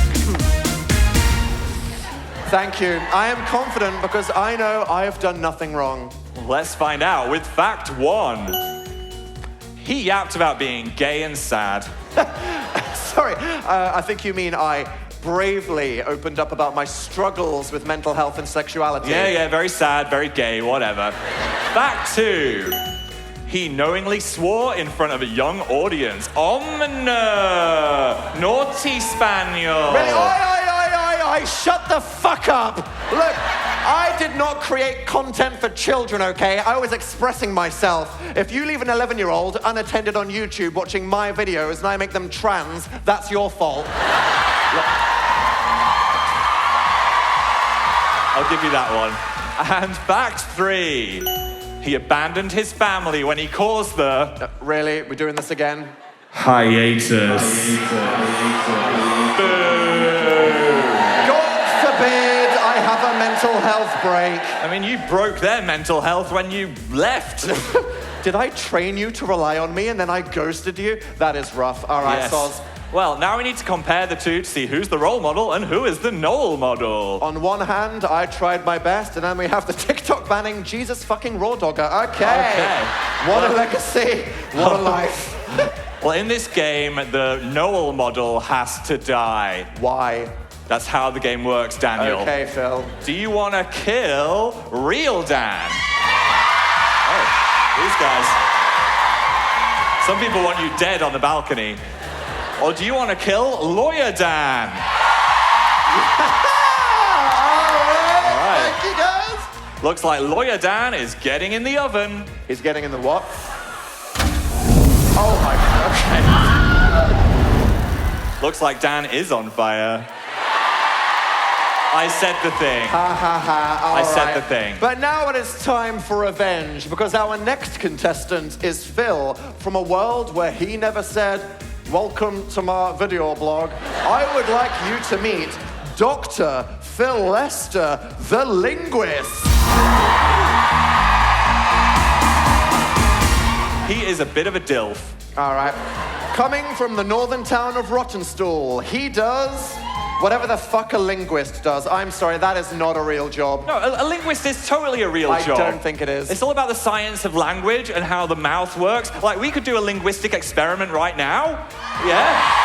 [SPEAKER 5] Thank you. I am confident because I know I have done nothing wrong.
[SPEAKER 2] Let's find out with fact 1. He yapped about being gay and sad.
[SPEAKER 5] Sorry, I think you mean I bravely opened up about my struggles with mental health and sexuality.
[SPEAKER 2] Yeah, very sad, very gay, whatever. Fact 2. He knowingly swore in front of a young audience. Omna! Naughty Spaniel!
[SPEAKER 5] Really? Oi, shut the fuck up! Look, I did not create content for children, okay? I was expressing myself. If you leave an 11-year-old unattended on YouTube watching my videos and I make them trans, that's your fault.
[SPEAKER 2] I'll give you that one. And fact 3. He abandoned his family when he caused the...
[SPEAKER 5] Really? We're doing this again?
[SPEAKER 2] hiatus.
[SPEAKER 5] God forbid I have a mental health break.
[SPEAKER 2] I mean, you broke their mental health when you left.
[SPEAKER 5] Did I train you to rely on me and then I ghosted you? That is rough. All right,
[SPEAKER 2] Yes.
[SPEAKER 5] Soz.
[SPEAKER 2] Well, now we need to compare the two to see who's the role model and who is the Noel model.
[SPEAKER 5] On one hand, I tried my best, and then we have the TikTok banning Jesus fucking raw dogger. Okay. What a legacy. What a life.
[SPEAKER 2] Well, in this game, the Noel model has to die.
[SPEAKER 5] Why?
[SPEAKER 2] That's how the game works, Daniel.
[SPEAKER 5] Okay, Phil.
[SPEAKER 2] Do you want to kill Real Dan? Oh, these guys. Some people want you dead on the balcony. Or do you want to kill Lawyer Dan?
[SPEAKER 5] All right. Thank you, guys.
[SPEAKER 2] Looks like Lawyer Dan is getting in the oven.
[SPEAKER 5] He's getting in the what? Oh my God.
[SPEAKER 2] Looks like Dan is on fire. I said the thing.
[SPEAKER 5] Ha ha ha.
[SPEAKER 2] I said the thing.
[SPEAKER 5] But now it is time for revenge because our next contestant is Phil from a world where he never said, "Welcome to my video blog." I would like you to meet Dr. Phil Lester, the linguist.
[SPEAKER 2] He is a bit of a dilf.
[SPEAKER 5] All right. Coming from the northern town of Rottenstool, he does whatever the fuck a linguist does. I'm sorry, that is not a real job.
[SPEAKER 2] No, a linguist is totally a real job.
[SPEAKER 5] I don't think it is.
[SPEAKER 2] It's all about the science of language and how the mouth works. Like, we could do a linguistic experiment right now. Yeah?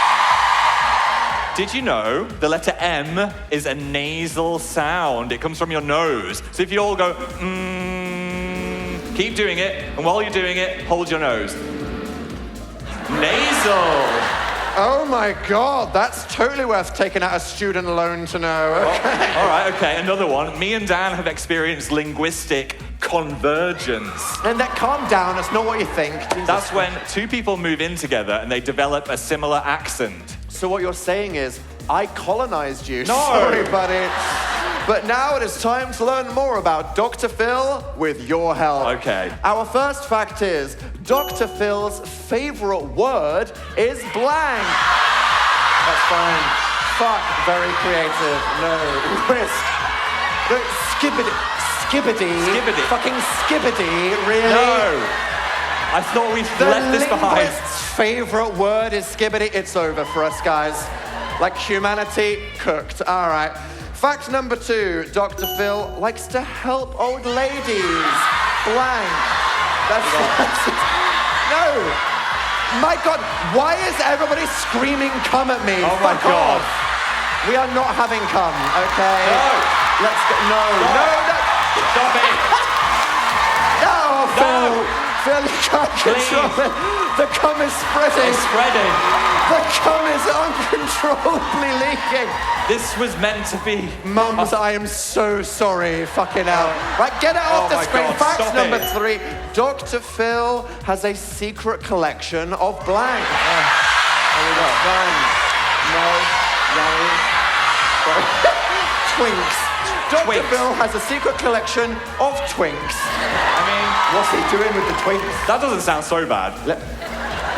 [SPEAKER 2] Did you know the letter M is a nasal sound? It comes from your nose. So if you all go, keep doing it, and while you're doing it, hold your nose. Nasal.
[SPEAKER 5] Oh my God, that's totally worth taking out a student loan to know. Okay.
[SPEAKER 2] All right, okay, another one. Me and Dan have experienced linguistic convergence.
[SPEAKER 5] And that, calm down, it's not what you think.
[SPEAKER 2] That's when two people move in together and they develop a similar accent.
[SPEAKER 5] So what you're saying is, I colonized you.
[SPEAKER 2] No.
[SPEAKER 5] Sorry, buddy. But now it is time to learn more about Dr. Phil with your help.
[SPEAKER 2] Okay.
[SPEAKER 5] Our first fact is, Dr. Phil's favorite word is blank. That's fine. Fuck, very creative. No, risk. No, Skibbity.
[SPEAKER 2] Skibbity.
[SPEAKER 5] Fucking skibbity, really?
[SPEAKER 2] No. I thought we'd left this behind.
[SPEAKER 5] linguist's favorite word is skibbity. It's over for us, guys. Like humanity, cooked. All right. Fact number 2, Dr. Phil likes to help old ladies. Blank. That's no. My God, why is everybody screaming come at me?
[SPEAKER 2] Oh my
[SPEAKER 5] Fuck
[SPEAKER 2] God.
[SPEAKER 5] off. We are not having come, okay?
[SPEAKER 2] No.
[SPEAKER 5] Let's go. No.
[SPEAKER 2] Stop it.
[SPEAKER 5] No, Phil. Phil, you can't control it. The cum is spreading.
[SPEAKER 2] It's spreading.
[SPEAKER 5] The cum is uncontrollably leaking.
[SPEAKER 2] This was meant to be.
[SPEAKER 5] Mums, I am so sorry. Fucking hell. Right, get it off
[SPEAKER 2] Oh
[SPEAKER 5] the
[SPEAKER 2] my
[SPEAKER 5] screen.
[SPEAKER 2] God,
[SPEAKER 5] Fact
[SPEAKER 2] stop
[SPEAKER 5] number
[SPEAKER 2] it.
[SPEAKER 5] 3. Dr. Phil has a secret collection of blank. Blank. No. Twinks. Dr.
[SPEAKER 2] Twinks.
[SPEAKER 5] Phil has a secret collection of twinks.
[SPEAKER 2] I mean,
[SPEAKER 5] What's he doing with the twinks?
[SPEAKER 2] that doesn't sound so bad.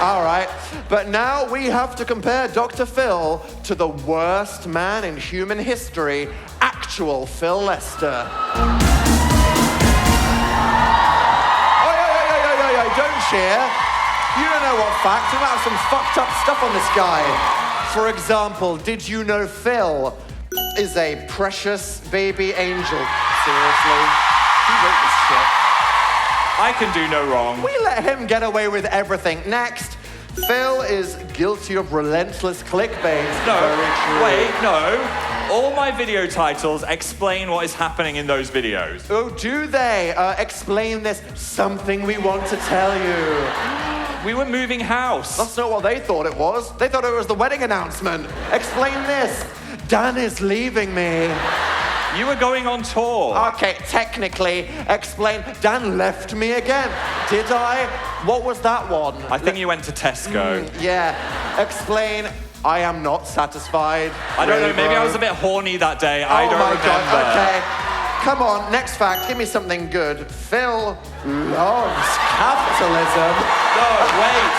[SPEAKER 5] All right, but now we have to compare Dr. Phil to the worst man in human history, actual Phil Lester. Oh, don't cheer. You don't know what facts. We might have some fucked up stuff on this guy. For example, did you know Phil is a precious baby angel? Seriously? He wrote this shit.
[SPEAKER 2] I can do no wrong.
[SPEAKER 5] We let him get away with everything. Next, Phil is guilty of relentless clickbait.
[SPEAKER 2] No,
[SPEAKER 5] Very true.
[SPEAKER 2] wait, no. All my video titles explain what is happening in those videos.
[SPEAKER 5] Oh, do they? Explain this. Something we want to tell you.
[SPEAKER 2] We were moving house.
[SPEAKER 5] That's not what they thought it was. They thought it was the wedding announcement. Explain this. Dan is leaving me.
[SPEAKER 2] You were going on tour.
[SPEAKER 5] Okay, technically, explain. Dan left me again. Did I? What was that one?
[SPEAKER 2] I think you went to Tesco.
[SPEAKER 5] Yeah. Explain. I am not satisfied.
[SPEAKER 2] I don't
[SPEAKER 5] Really,
[SPEAKER 2] know, maybe
[SPEAKER 5] bro?
[SPEAKER 2] I was a bit horny that day. I
[SPEAKER 5] Oh
[SPEAKER 2] don't
[SPEAKER 5] my
[SPEAKER 2] remember.
[SPEAKER 5] God, okay. Come on, next fact, give me something good. Phil loves capitalism.
[SPEAKER 2] No, wait.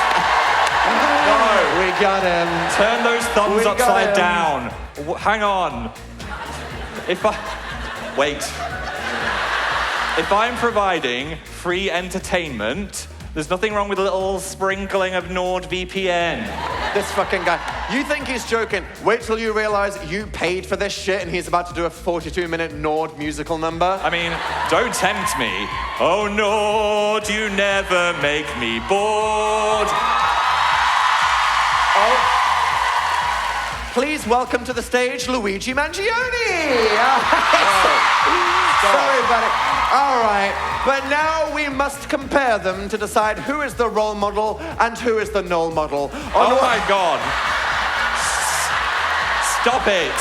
[SPEAKER 2] No.
[SPEAKER 5] We got him.
[SPEAKER 2] Turn those thumbs
[SPEAKER 5] We got
[SPEAKER 2] upside
[SPEAKER 5] him.
[SPEAKER 2] down. Hang on. Wait. If I'm providing free entertainment, there's nothing wrong with a little sprinkling of NordVPN.
[SPEAKER 5] This fucking guy. You think he's joking. Wait till you realize you paid for this shit and he's about to do a 42-minute Nord musical number.
[SPEAKER 2] I mean, don't tempt me. Oh, Nord, you never make me bored.
[SPEAKER 5] Oh. Please welcome to the stage Luigi Mangione. Sorry, buddy. All right, but now we must compare them to decide who is the role model and who is the null model.
[SPEAKER 2] Oh my God. Stop it.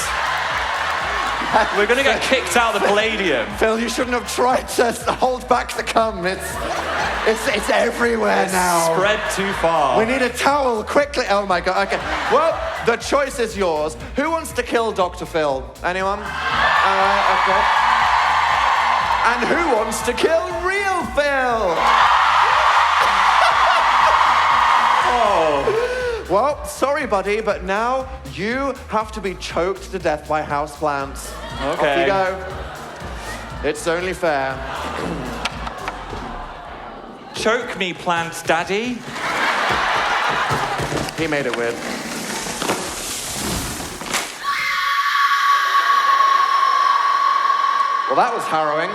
[SPEAKER 2] We're gonna get kicked out of the Palladium.
[SPEAKER 5] Phil, you shouldn't have tried to hold back the cum. It's everywhere now.
[SPEAKER 2] Spread too far.
[SPEAKER 5] We need a towel quickly. Oh my God. Okay. Well, the choice is yours. Who wants to kill Dr. Phil? Anyone? Okay. And who wants to kill real Phil? Oh. Well, sorry, buddy, but now you have to be choked to death by houseplants.
[SPEAKER 2] Okay.
[SPEAKER 5] Off you go. It's only fair.
[SPEAKER 2] Choke me, plant daddy.
[SPEAKER 5] He made it weird. Well, that was harrowing.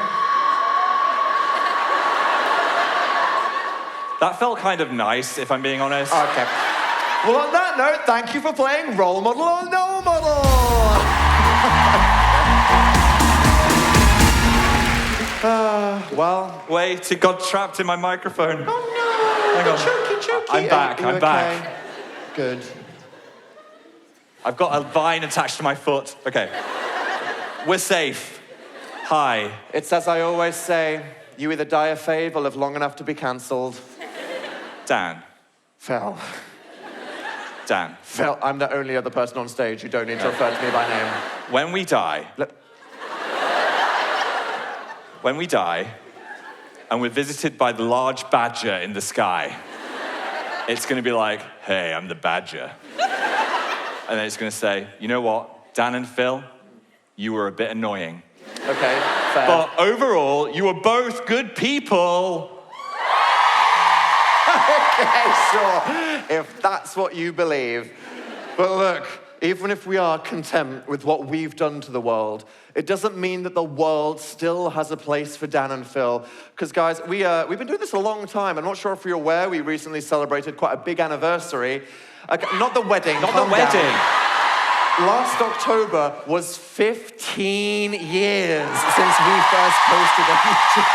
[SPEAKER 2] That felt kind of nice, if I'm being honest.
[SPEAKER 5] Okay. Well, on that note, thank you for playing Role Model or No Model. Well.
[SPEAKER 2] Wait, it got trapped in my microphone.
[SPEAKER 5] Oh no!
[SPEAKER 2] Hang on.
[SPEAKER 5] Choky.
[SPEAKER 2] I'm back,
[SPEAKER 5] Are you
[SPEAKER 2] I'm back.
[SPEAKER 5] okay? Good.
[SPEAKER 2] I've got a vine attached to my foot. Okay. We're safe. Hi.
[SPEAKER 5] It's as I always say, you either die a fave or live long enough to be cancelled.
[SPEAKER 2] Dan.
[SPEAKER 5] Phil.
[SPEAKER 2] Dan.
[SPEAKER 5] Phil, I'm the only other person on stage who don't need to refer to me by name.
[SPEAKER 2] When we die, and we're visited by the large badger in the sky, it's gonna be like, hey, I'm the badger. And then it's gonna say, you know what, Dan and Phil, you were a bit annoying.
[SPEAKER 5] Okay. fair.
[SPEAKER 2] But overall, you were both good people.
[SPEAKER 5] Okay, sure, if that's what you believe. But look, even if we are content with what we've done to the world, it doesn't mean that the world still has a place for Dan and Phil. Because guys, we've been doing this a long time. I'm not sure if you're aware, we recently celebrated quite a big anniversary. Not the wedding.
[SPEAKER 2] Not the wedding.
[SPEAKER 5] Last October was 15 years since we first posted a YouTube.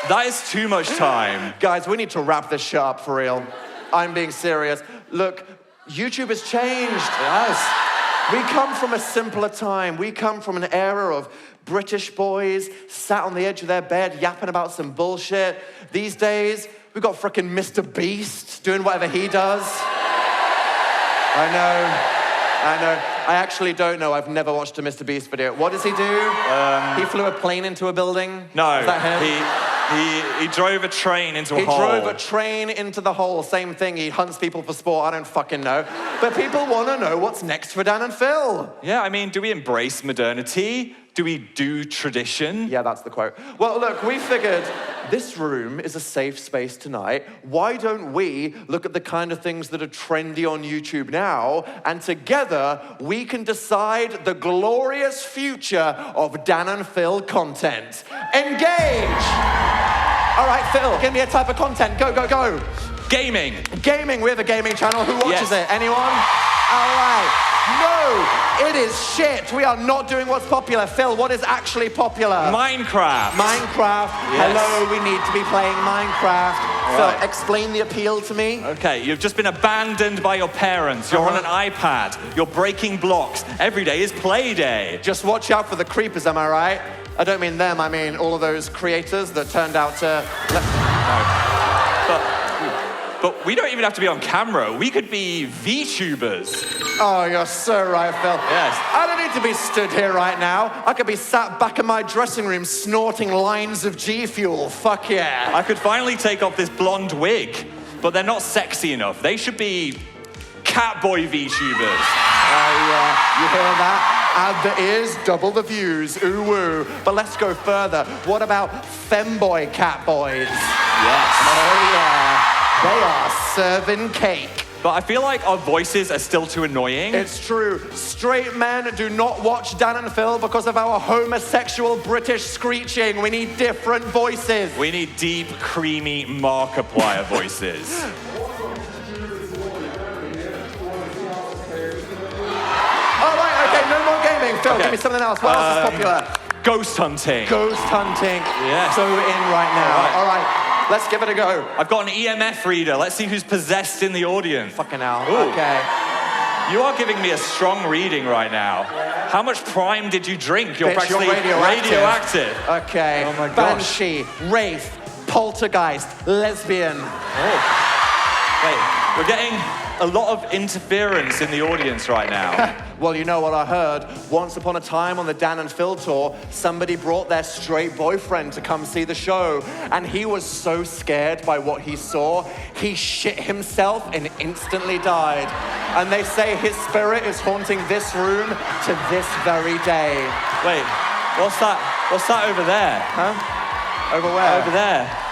[SPEAKER 2] That is too much time.
[SPEAKER 5] Guys, we need to wrap this shit up for real. I'm being serious. Look, YouTube has changed. Yes. We come from a simpler time. We come from an era of British boys sat on the edge of their bed yapping about some bullshit. These days, we've got frickin' Mr. Beast doing whatever he does. I know. I actually don't know. I've never watched a Mr. Beast video. What does he do? He flew a plane into a building?
[SPEAKER 2] No,
[SPEAKER 5] Is that him?
[SPEAKER 2] he drove a train into a
[SPEAKER 5] He
[SPEAKER 2] hole.
[SPEAKER 5] drove a train into the hole. Same thing. He hunts people for sport. I don't fucking know. But people want to know what's next for Dan and Phil.
[SPEAKER 2] Yeah, I mean, do we embrace modernity? Do we do tradition?
[SPEAKER 5] Yeah, that's the quote. Well, look, we figured this room is a safe space tonight. Why don't we look at the kind of things that are trendy on YouTube now, and together we can decide the glorious future of Dan and Phil content. Engage! All right, Phil, give me a type of content. Go, go, go.
[SPEAKER 2] Gaming.
[SPEAKER 5] Gaming. We have a gaming channel. Who watches
[SPEAKER 2] Yes.
[SPEAKER 5] it? Anyone? All right. No, it is shit. We are not doing what's popular. Phil, what is actually popular?
[SPEAKER 2] Minecraft.
[SPEAKER 5] Minecraft.
[SPEAKER 2] Yes.
[SPEAKER 5] Hello, we need to be playing Minecraft.
[SPEAKER 2] Right.
[SPEAKER 5] Phil, explain the appeal to me.
[SPEAKER 2] Okay, you've just been abandoned by your parents. You're on an iPad. You're breaking blocks. Every day is play day.
[SPEAKER 5] Just watch out for the creepers, am I right? I don't mean them, I mean all of those creators that turned out to...
[SPEAKER 2] But we don't even have to be on camera. We could be VTubers.
[SPEAKER 5] Oh, you're so right, Phil.
[SPEAKER 2] Yes.
[SPEAKER 5] I don't need to be stood here right now. I could be sat back in my dressing room snorting lines of G Fuel. Fuck yeah.
[SPEAKER 2] I could finally take off this blonde wig, but they're not sexy enough. They should be Catboy VTubers.
[SPEAKER 5] Yeah. You hear that? Add the ears, double the views. Ooh woo. But let's go further. What about femboy catboys?
[SPEAKER 2] Yes.
[SPEAKER 5] Oh yeah. They are serving cake.
[SPEAKER 2] But I feel like our voices are still too annoying.
[SPEAKER 5] It's true. Straight men do not watch Dan and Phil because of our homosexual British screeching. We need different voices.
[SPEAKER 2] We need deep, creamy Markiplier voices.
[SPEAKER 5] All right, okay, no more gaming. Phil,
[SPEAKER 2] Okay.
[SPEAKER 5] give me something else. What else is popular?
[SPEAKER 2] Ghost hunting.
[SPEAKER 5] Ghost hunting.
[SPEAKER 2] Yes.
[SPEAKER 5] So in right now. All right, let's give it a go.
[SPEAKER 2] I've got an EMF reader. Let's see who's possessed in the audience.
[SPEAKER 5] Fucking hell.
[SPEAKER 2] Ooh.
[SPEAKER 5] Okay.
[SPEAKER 2] You are giving me a strong reading right now. How much Prime did you drink? You're
[SPEAKER 5] Bitch, you're
[SPEAKER 2] practically
[SPEAKER 5] radioactive. Okay.
[SPEAKER 2] Oh my gosh.
[SPEAKER 5] Banshee, Wraith, Poltergeist, Lesbian.
[SPEAKER 2] Wait, we're getting a lot of interference in the audience right now.
[SPEAKER 5] Well, you know what I heard? Once upon a time on the Dan and Phil tour, somebody brought their straight boyfriend to come see the show, and he was so scared by what he saw, he shit himself and instantly died. And they say his spirit is haunting this room to this very day.
[SPEAKER 2] Wait, what's that? What's that over there?
[SPEAKER 5] Huh? Over where?
[SPEAKER 2] Over there.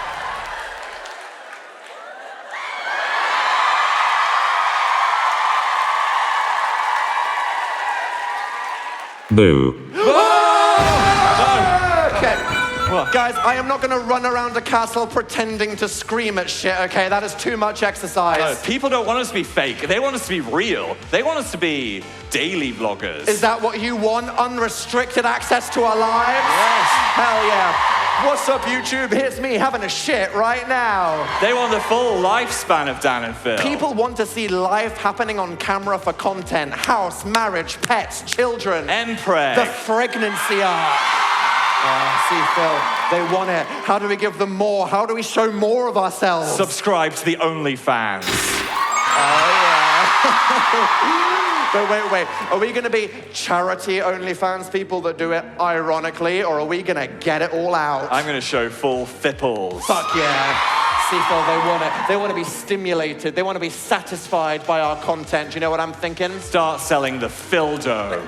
[SPEAKER 7] Boo.
[SPEAKER 5] Okay. Guys, I am not going to run around a castle pretending to scream at shit, okay? That is too much exercise.
[SPEAKER 2] No, people don't want us to be fake. They want us to be real. They want us to be daily vloggers.
[SPEAKER 5] Is that what you want? Unrestricted access to our lives?
[SPEAKER 2] Yes.
[SPEAKER 5] Hell yeah. What's up, YouTube? Here's me having a shit right now.
[SPEAKER 2] They want the full lifespan of Dan and Phil.
[SPEAKER 5] People want to see life happening on camera for content. House, marriage, pets, children.
[SPEAKER 2] Empreg.
[SPEAKER 5] The pregnancy art. See, Phil, they want it. How do we give them more? How do we show more of ourselves?
[SPEAKER 2] Subscribe to the OnlyFans.
[SPEAKER 5] But wait. Are we going to be charity OnlyFans people that do it ironically, or are we going to get it all out?
[SPEAKER 2] I'm going to show full fipples.
[SPEAKER 5] Fuck yeah. See, Phil, they want to be stimulated. They want to be satisfied by our content. Do you know what I'm thinking?
[SPEAKER 2] Start selling the Phildo.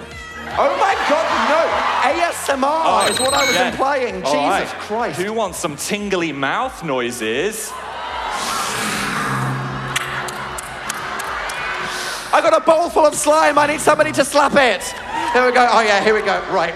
[SPEAKER 5] Oh my God, no! ASMR is what I was
[SPEAKER 2] yeah.
[SPEAKER 5] implying.
[SPEAKER 2] All
[SPEAKER 5] Jesus
[SPEAKER 2] right.
[SPEAKER 5] Christ.
[SPEAKER 2] Who wants some tingly mouth noises?
[SPEAKER 5] I got a bowl full of slime. I need somebody to slap it. Here we go. Oh yeah, here we go. Right.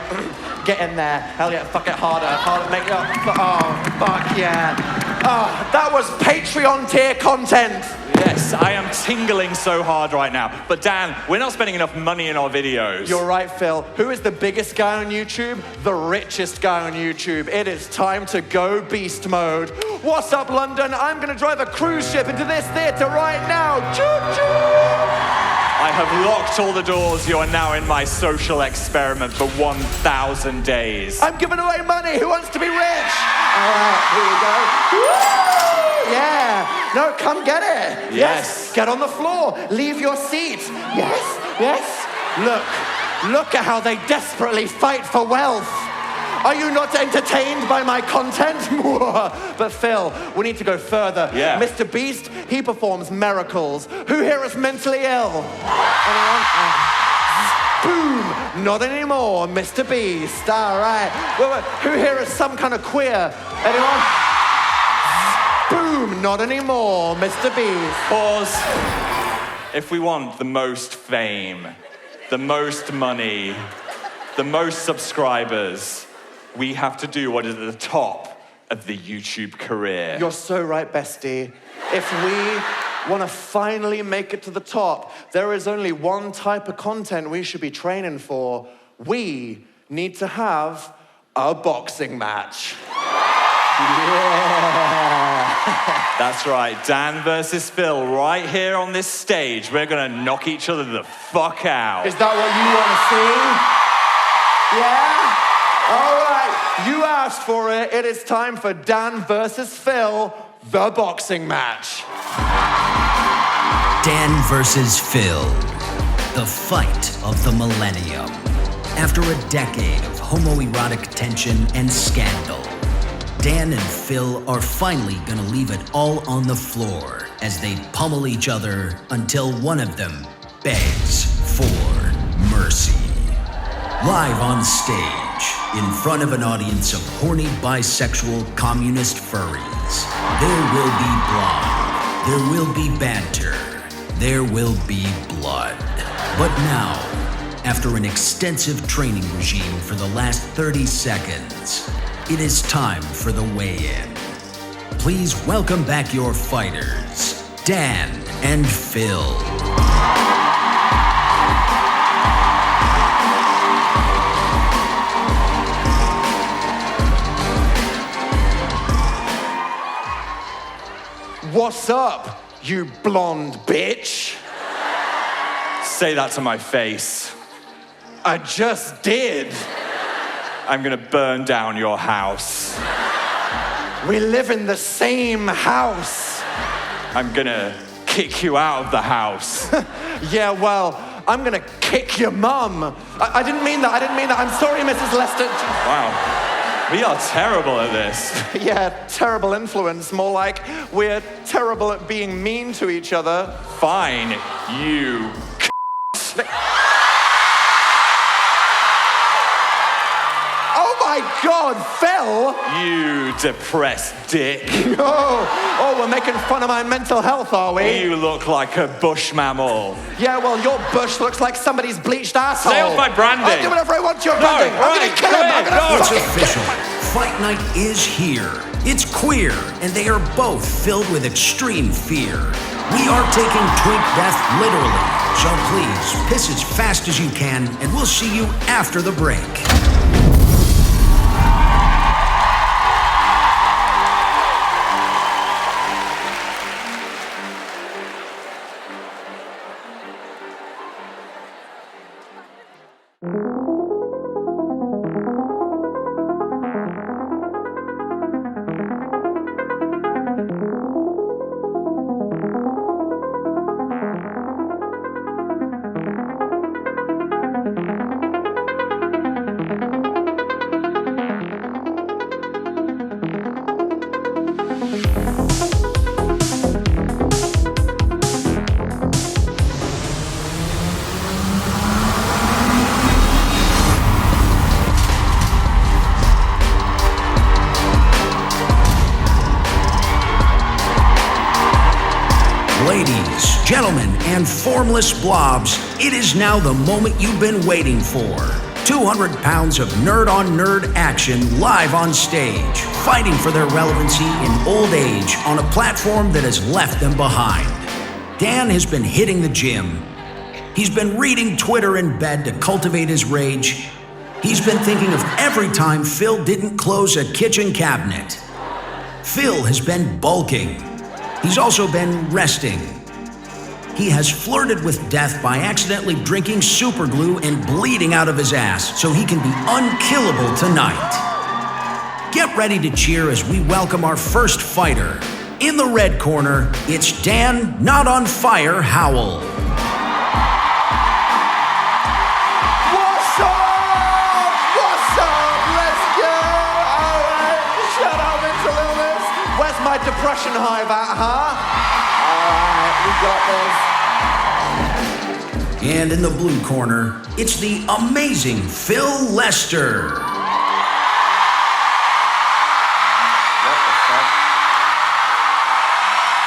[SPEAKER 5] Get in there. Hell yeah, fuck it harder. Harder, make it up. Oh, fuck yeah. Oh, that was Patreon tier content.
[SPEAKER 2] Yes, I am tingling so hard right now. But Dan, we're not spending enough money in our videos.
[SPEAKER 5] You're right, Phil. Who is the biggest guy on YouTube? The richest guy on YouTube. It is time to go beast mode. What's up, London? I'm gonna drive a cruise ship into this theater right now. Choo-choo!
[SPEAKER 2] I have locked all the doors. You are now in my social experiment for 1,000 days.
[SPEAKER 5] I'm giving away money. Who wants to be rich? All right, here we go. Woo! Yeah. No, come get it.
[SPEAKER 2] Yes.
[SPEAKER 5] Get on the floor. Leave your seat. Yes. Yes. Look at how they desperately fight for wealth. Are you not entertained by my content? But Phil, we need to go further.
[SPEAKER 2] Yeah.
[SPEAKER 5] Mr. Beast, he performs miracles. Who here is mentally ill? Anyone? Boom! Not anymore, Mr. Beast. All right. Wait. Who here is some kind of queer? Anyone? Boom! Not anymore, Mr. Beast.
[SPEAKER 2] Pause. If we want the most fame, the most money, the most subscribers, we have to do what is at the top of the YouTube career.
[SPEAKER 5] You're so right, bestie. If we want to finally make it to the top, there is only one type of content we should be training for. We need to have a boxing match. Yeah.
[SPEAKER 2] That's right, Dan versus Phil, right here on this stage. We're gonna knock each other the fuck out.
[SPEAKER 5] Is that what you want to see? Yeah? All right, you asked for it. It is time for Dan versus Phil, the boxing match.
[SPEAKER 8] Dan versus Phil, the fight of the millennium. After a decade of homoerotic tension and scandal, Dan and Phil are finally gonna leave it all on the floor as they pummel each other until one of them begs for mercy. Live on stage, in front of an audience of horny bisexual communist furries, there will be blood, there will be banter, there will be blood. But now, after an extensive training regime for the last 30 seconds, it is time for the weigh-in. Please welcome back your fighters, Dan and Phil.
[SPEAKER 5] What's up, you blonde bitch?
[SPEAKER 2] Say that to my face.
[SPEAKER 5] I just did.
[SPEAKER 2] I'm gonna burn down your house.
[SPEAKER 5] We live in the same house.
[SPEAKER 2] I'm gonna kick you out of the house.
[SPEAKER 5] Yeah, well, I'm gonna kick your mum. I didn't mean that. I'm sorry, Mrs. Lester.
[SPEAKER 2] Wow. We are terrible at this.
[SPEAKER 5] Yeah, terrible influence. More like we're terrible at being mean to each other.
[SPEAKER 2] Fine, you.
[SPEAKER 5] Oh my God, Phil!
[SPEAKER 2] You depressed dick.
[SPEAKER 5] Oh, we're making fun of my mental health, are we?
[SPEAKER 2] You look like a bush mammal.
[SPEAKER 5] Yeah, well, your bush looks like somebody's bleached asshole.
[SPEAKER 2] Stay off my branding.
[SPEAKER 5] I'll do whatever I want to your branding. I'm
[SPEAKER 2] right,
[SPEAKER 5] gonna kill him. I'm gonna
[SPEAKER 8] It's
[SPEAKER 5] fucking
[SPEAKER 8] official. Fight night is here. It's queer, and they are both filled with extreme fear. We are taking twink death literally. So please, piss as fast as you can, and we'll see you after the break. gentlemen, and formless blobs, it is now the moment you've been waiting for. 200 pounds of nerd-on-nerd action live on stage, fighting for their relevancy in old age on a platform that has left them behind. Dan has been hitting the gym. He's been reading Twitter in bed to cultivate his rage. He's been thinking of every time Phil didn't close a kitchen cabinet. Phil has been bulking. He's also been resting. He has flirted with death by accidentally drinking super glue and bleeding out of his ass so he can be unkillable tonight. Get ready to cheer as we welcome our first fighter. In the red corner, it's Dan Not On Fire Howell.
[SPEAKER 5] What's up? What's up? Let's go! All right, shout out mental illness. Where's my depression hive at, huh? All right, we got this.
[SPEAKER 8] And in the blue corner, it's the amazing Phil Lester.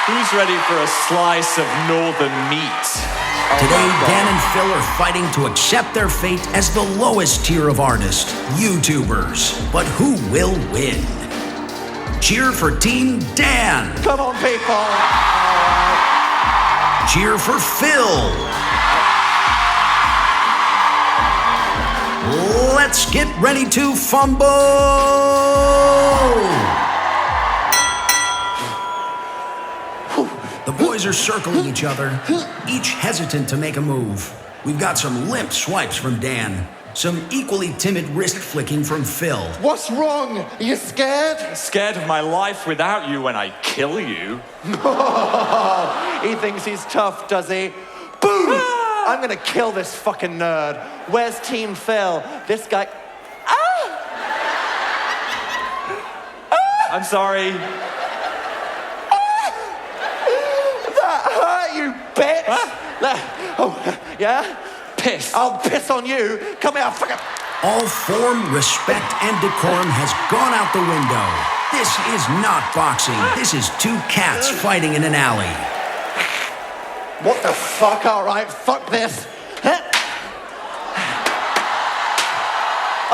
[SPEAKER 2] Who's ready for a slice of northern meat?
[SPEAKER 8] Today, Dan and Phil are fighting to accept their fate as the lowest tier of artists, YouTubers. But who will win? Cheer for Team Dan.
[SPEAKER 5] Come on, people.
[SPEAKER 8] Cheer for Phil. Let's get ready to fumble. The boys are circling each other, each hesitant to make a move. We've got some limp swipes from Dan, some equally timid wrist flicking from Phil.
[SPEAKER 5] What's wrong? Are you scared?
[SPEAKER 2] Scared of my life without you when I kill you?
[SPEAKER 5] He thinks he's tough, does he? Boom! I'm gonna kill this fucking nerd. Where's Team Phil? This guy...
[SPEAKER 2] I'm sorry.
[SPEAKER 5] That hurt, you bitch! Oh, yeah?
[SPEAKER 2] Piss.
[SPEAKER 5] I'll piss on you. Come here, fucking...
[SPEAKER 8] All form, respect, and decorum has gone out the window. This is not boxing. This is two cats fighting in an alley.
[SPEAKER 5] What the fuck? All right, fuck this.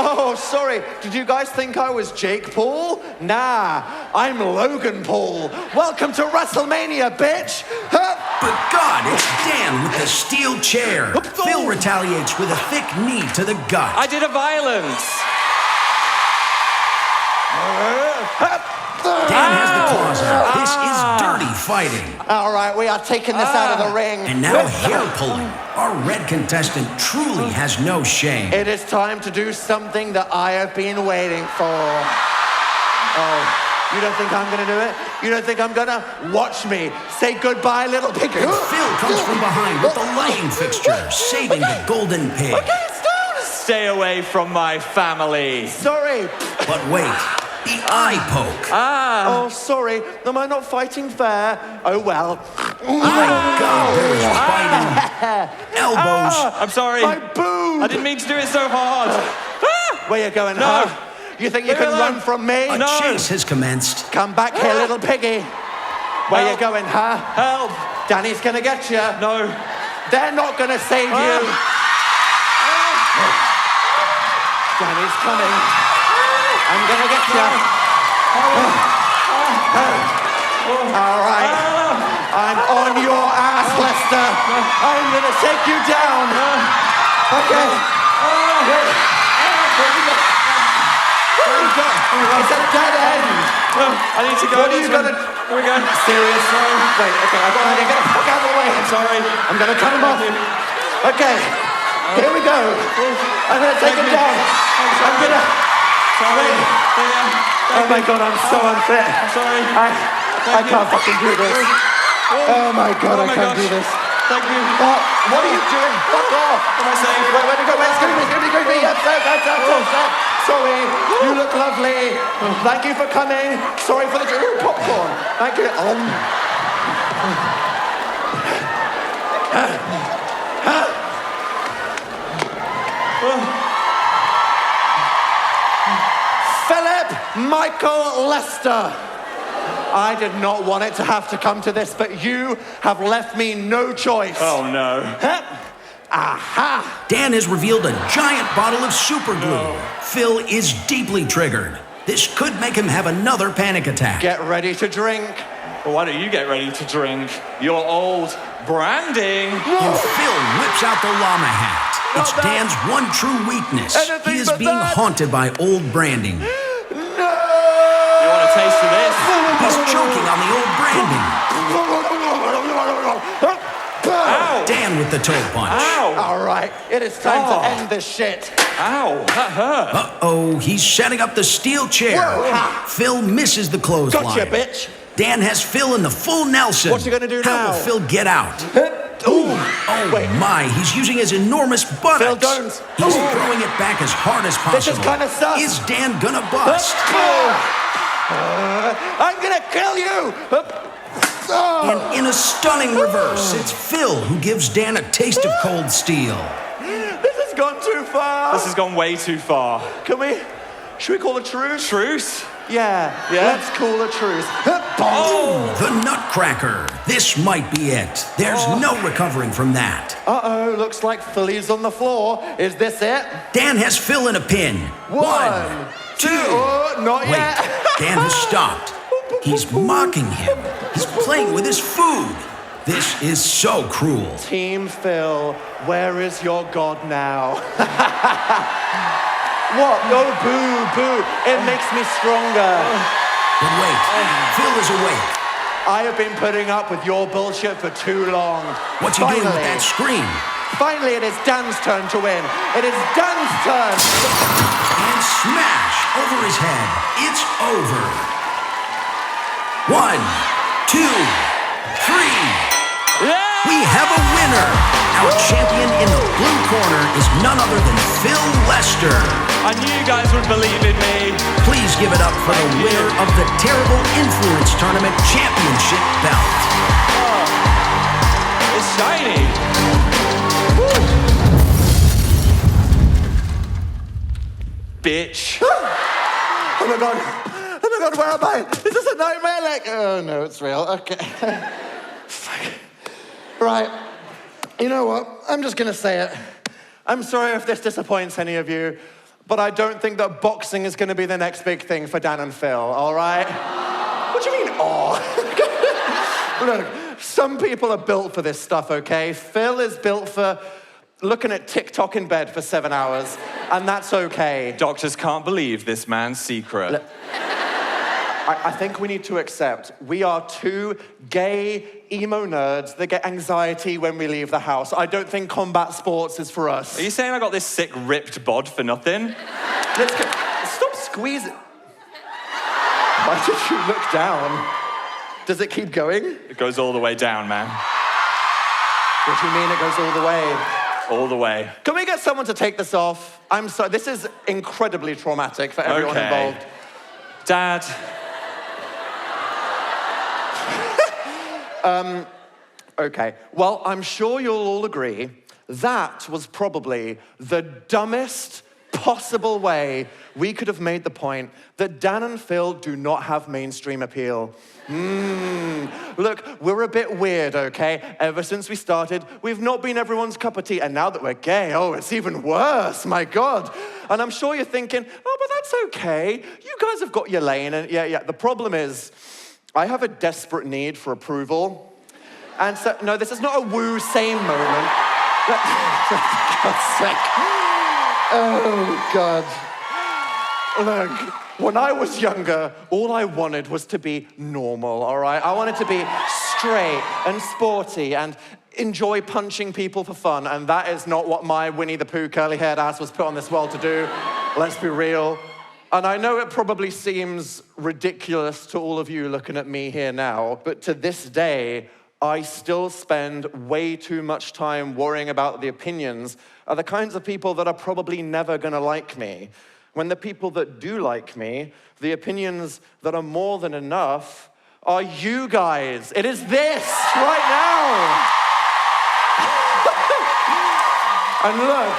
[SPEAKER 5] Oh, sorry. Did you guys think I was Jake Paul? Nah, I'm Logan Paul. Welcome to WrestleMania, bitch.
[SPEAKER 8] But God, it's Dan with the steel chair. Phil retaliates with a thick knee to the gut.
[SPEAKER 2] I did a violence.
[SPEAKER 8] Dan has the claws out. This is dirty fighting.
[SPEAKER 5] All right, we are taking this out of the ring.
[SPEAKER 8] And now hair pulling. Our red contestant truly has no shame.
[SPEAKER 5] It is time to do something that I have been waiting for. Oh, you don't think I'm gonna do it? You don't think I'm gonna? Watch me. Say goodbye, little pig.
[SPEAKER 8] And Phil comes from behind with the lighting fixture, saving the golden pig.
[SPEAKER 5] Okay, stop!
[SPEAKER 2] Stay away from my family.
[SPEAKER 5] Sorry.
[SPEAKER 8] But wait, the eye poke.
[SPEAKER 5] Oh, sorry. Am I not fighting fair? Oh, well.
[SPEAKER 8] My God, there's biting. Elbows.
[SPEAKER 2] I'm sorry.
[SPEAKER 5] My boob!
[SPEAKER 2] I didn't mean to do it so hard.
[SPEAKER 5] Where you going,
[SPEAKER 2] No.
[SPEAKER 5] huh? You think you
[SPEAKER 2] Leave me
[SPEAKER 5] can
[SPEAKER 2] alone.
[SPEAKER 5] run from me?
[SPEAKER 8] A chase has commenced.
[SPEAKER 5] Come back here, little piggy. Where you
[SPEAKER 2] Help.
[SPEAKER 5] going, huh?
[SPEAKER 2] Help.
[SPEAKER 5] Danny's gonna get you.
[SPEAKER 2] No.
[SPEAKER 5] They're not gonna save you. Danny's coming. I'm gonna get you. All right. I'm on your ass, Lester. I'm gonna take you down. Okay. Where you go? Where you go? It's a dead end.
[SPEAKER 2] I need to go.
[SPEAKER 5] What are you gonna...
[SPEAKER 2] Here we go.
[SPEAKER 5] Serious? Wait, okay, I've got an idea. Get the fuck out of the way.
[SPEAKER 2] I'm sorry.
[SPEAKER 5] I'm gonna cut him off. Okay, here we go. I'm gonna take him down. I'm gonna...
[SPEAKER 2] Sorry.
[SPEAKER 5] Oh my God, I'm so unfit.
[SPEAKER 2] Sorry.
[SPEAKER 5] I can't fucking do this. Oh my God, I can't do this.
[SPEAKER 2] Thank you.
[SPEAKER 5] What are you doing? Fuck off.
[SPEAKER 2] Am I safe?
[SPEAKER 5] Where to go? Where's Scooby? Yep, stop. Sorry, you look lovely. Thank you for coming. Sorry for the popcorn. Thank you. Philip Michael Lester. I did not want it to have to come to this, but you have left me no choice.
[SPEAKER 2] Oh no.
[SPEAKER 5] Aha!
[SPEAKER 8] Dan has revealed a giant bottle of super glue. Phil is deeply triggered. This could make him have another panic attack.
[SPEAKER 5] Get ready to drink.
[SPEAKER 2] Well, why don't you get ready to drink your old branding?
[SPEAKER 8] And Phil whips out the llama hat. It's Dan's one true weakness.
[SPEAKER 5] Anything
[SPEAKER 8] He is
[SPEAKER 5] but
[SPEAKER 8] being
[SPEAKER 5] that.
[SPEAKER 8] haunted by old branding.
[SPEAKER 5] No!
[SPEAKER 2] You want a taste of this?
[SPEAKER 8] He's choking on the old branding.
[SPEAKER 2] Ow!
[SPEAKER 8] Dan with the toe punch.
[SPEAKER 2] Ow!
[SPEAKER 5] All right, it is time
[SPEAKER 2] Oh.
[SPEAKER 5] to end this shit.
[SPEAKER 2] Ow! That hurt.
[SPEAKER 8] Uh-oh, he's setting up the steel chair.
[SPEAKER 5] Whoa.
[SPEAKER 8] Phil misses the clothesline.
[SPEAKER 5] Gotcha, bitch.
[SPEAKER 8] Dan has Phil in the full Nelson.
[SPEAKER 5] What's he gonna do
[SPEAKER 8] How
[SPEAKER 5] now?
[SPEAKER 8] will Phil get out?
[SPEAKER 5] Ooh.
[SPEAKER 8] Oh
[SPEAKER 5] Wait.
[SPEAKER 8] my, he's using his enormous buttocks.
[SPEAKER 5] Phil Jones.
[SPEAKER 8] He's
[SPEAKER 5] Ooh.
[SPEAKER 8] throwing it back as hard as
[SPEAKER 5] This is
[SPEAKER 8] possible.
[SPEAKER 5] kinda sus.
[SPEAKER 8] Is Dan gonna bust?
[SPEAKER 5] I'm gonna kill you!
[SPEAKER 8] And in a stunning reverse, it's Phil who gives Dan a taste of cold steel.
[SPEAKER 5] This has gone too far.
[SPEAKER 2] This has gone way too far.
[SPEAKER 5] Should we call a truce?
[SPEAKER 2] Truce?
[SPEAKER 5] Yeah, let's call a truce.
[SPEAKER 8] Oh, the Nutcracker. This might be it. There's no recovering from that.
[SPEAKER 5] Uh-oh, looks like Philly's on the floor. Is this it?
[SPEAKER 8] Dan has Phil in a pin.
[SPEAKER 5] One, two. Oh, not
[SPEAKER 8] Wait,
[SPEAKER 5] yet.
[SPEAKER 8] Dan has stopped. He's mocking him. He's playing with his food. This is so cruel.
[SPEAKER 5] Team Phil, where is your God now? What? Oh, boo, boo. It makes me stronger.
[SPEAKER 8] But wait, Phil is awake.
[SPEAKER 5] I have been putting up with your bullshit for too long.
[SPEAKER 8] What's he doing with that scream?
[SPEAKER 5] Finally, it is Dan's turn to win. It is Dan's turn.
[SPEAKER 8] And smash over his head. It's over. 1, 2, 3.
[SPEAKER 2] Yeah!
[SPEAKER 8] We have a winner. Our champion in the blue corner is none other than Phil Lester.
[SPEAKER 2] I knew you guys would believe in me.
[SPEAKER 8] Please give it up for the winner of the Terrible Influence Tournament Championship belt.
[SPEAKER 2] It's shiny. Bitch.
[SPEAKER 5] Oh my God. Oh my God, where am I? Is this a nightmare? Oh no, it's real. Okay. Fuck. Right. You know what? I'm just gonna say it. I'm sorry if this disappoints any of you, but I don't think that boxing is gonna be the next big thing for Dan and Phil, all right? What do you mean, oh? Look, some people are built for this stuff, okay? Phil is built for looking at TikTok in bed for 7 hours, and that's okay.
[SPEAKER 2] Doctors can't believe this man's secret.
[SPEAKER 5] I think we need to accept we are two gay emo nerds that get anxiety when we leave the house. I don't think combat sports is for us.
[SPEAKER 2] Are you saying I got this sick ripped bod for nothing?
[SPEAKER 5] Let's go. Stop squeezing. Why did you look down? Does it keep going?
[SPEAKER 2] It goes all the way down, man.
[SPEAKER 5] What do you mean it goes all the way?
[SPEAKER 2] All the way.
[SPEAKER 5] Can we get someone to take this off? I'm sorry, this is incredibly traumatic for everyone involved.
[SPEAKER 2] Dad.
[SPEAKER 5] Okay, well, I'm sure you'll all agree that was probably the dumbest possible way we could have made the point that Dan and Phil do not have mainstream appeal. Look, we're a bit weird, okay? Ever since we started, we've not been everyone's cup of tea, and now that we're gay, oh, it's even worse, my God. And I'm sure you're thinking, oh, but that's okay. You guys have got your lane, and yeah. The problem is, I have a desperate need for approval. And so, no, this is not a woo same moment. For God's sake. Oh, God. Look, when I was younger, all I wanted was to be normal, all right? I wanted to be straight and sporty and enjoy punching people for fun, and that is not what my Winnie the Pooh curly-haired ass was put on this world to do. Let's be real. And I know it probably seems ridiculous to all of you looking at me here now, but to this day, I still spend way too much time worrying about the opinions of the kinds of people that are probably never gonna like me. When the people that do like me, the opinions that are more than enough, are you guys. It is this right now. And look,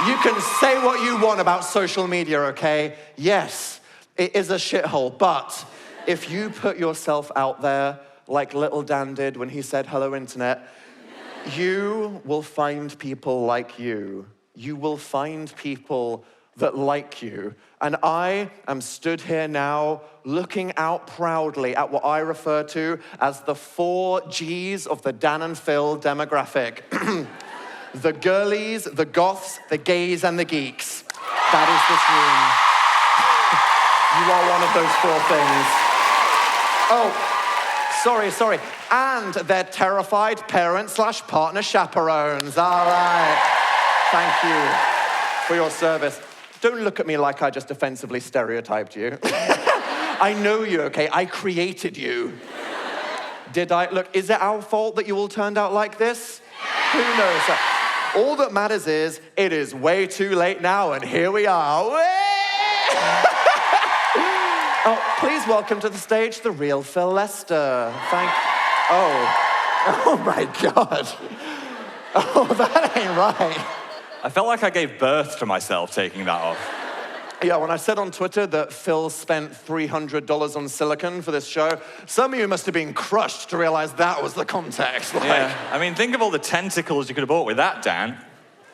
[SPEAKER 5] you can say what you want about social media, okay? Yes, it is a shithole, but if you put yourself out there like little Dan did when he said, "Hello, Internet," you will find people like you. You will find people that like you. And I am stood here now looking out proudly at what I refer to as the 4 Gs of the Dan and Phil demographic. The girlies, the goths, the gays, and the geeks. That is this room. You are one of those 4 things. Oh, sorry. And they're terrified parent/partner chaperones. All right. Thank you for your service. Don't look at me like I just offensively stereotyped you. I know you, okay? I created you. Did I? Look, is it our fault that you all turned out like this? Who knows? All that matters is, it is way too late now, and here we are. Oh, please welcome to the stage the real Phil Lester. Oh my God. Oh, that ain't right.
[SPEAKER 2] I felt like I gave birth to myself taking that off.
[SPEAKER 5] Yeah, when I said on Twitter that Phil spent $300 on silicone for this show, some of you must have been crushed to realize that was the context.
[SPEAKER 2] Yeah, I mean, think of all the tentacles you could have bought with that, Dan.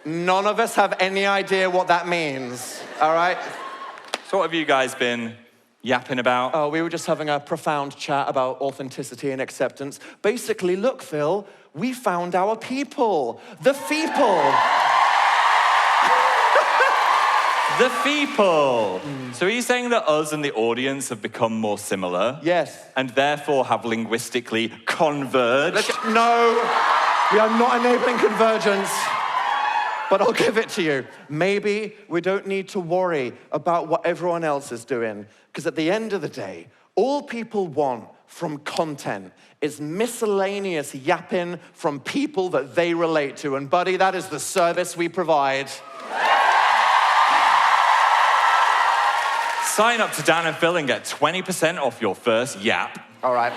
[SPEAKER 5] None of us have any idea what that means, all right?
[SPEAKER 2] So what have you guys been yapping about?
[SPEAKER 5] Oh, we were just having a profound chat about authenticity and acceptance. Basically, look, Phil, we found our people. The feeple.
[SPEAKER 2] The feeple. So are you saying that us and the audience have become more similar?
[SPEAKER 5] Yes.
[SPEAKER 2] And therefore have linguistically converged?
[SPEAKER 5] No, we are not enabling convergence. But I'll give it to you. Maybe we don't need to worry about what everyone else is doing, because at the end of the day, all people want from content is miscellaneous yapping from people that they relate to. And buddy, that is the service we provide.
[SPEAKER 2] Sign up to Dan and Phil and get 20% off your first yap.
[SPEAKER 5] All right.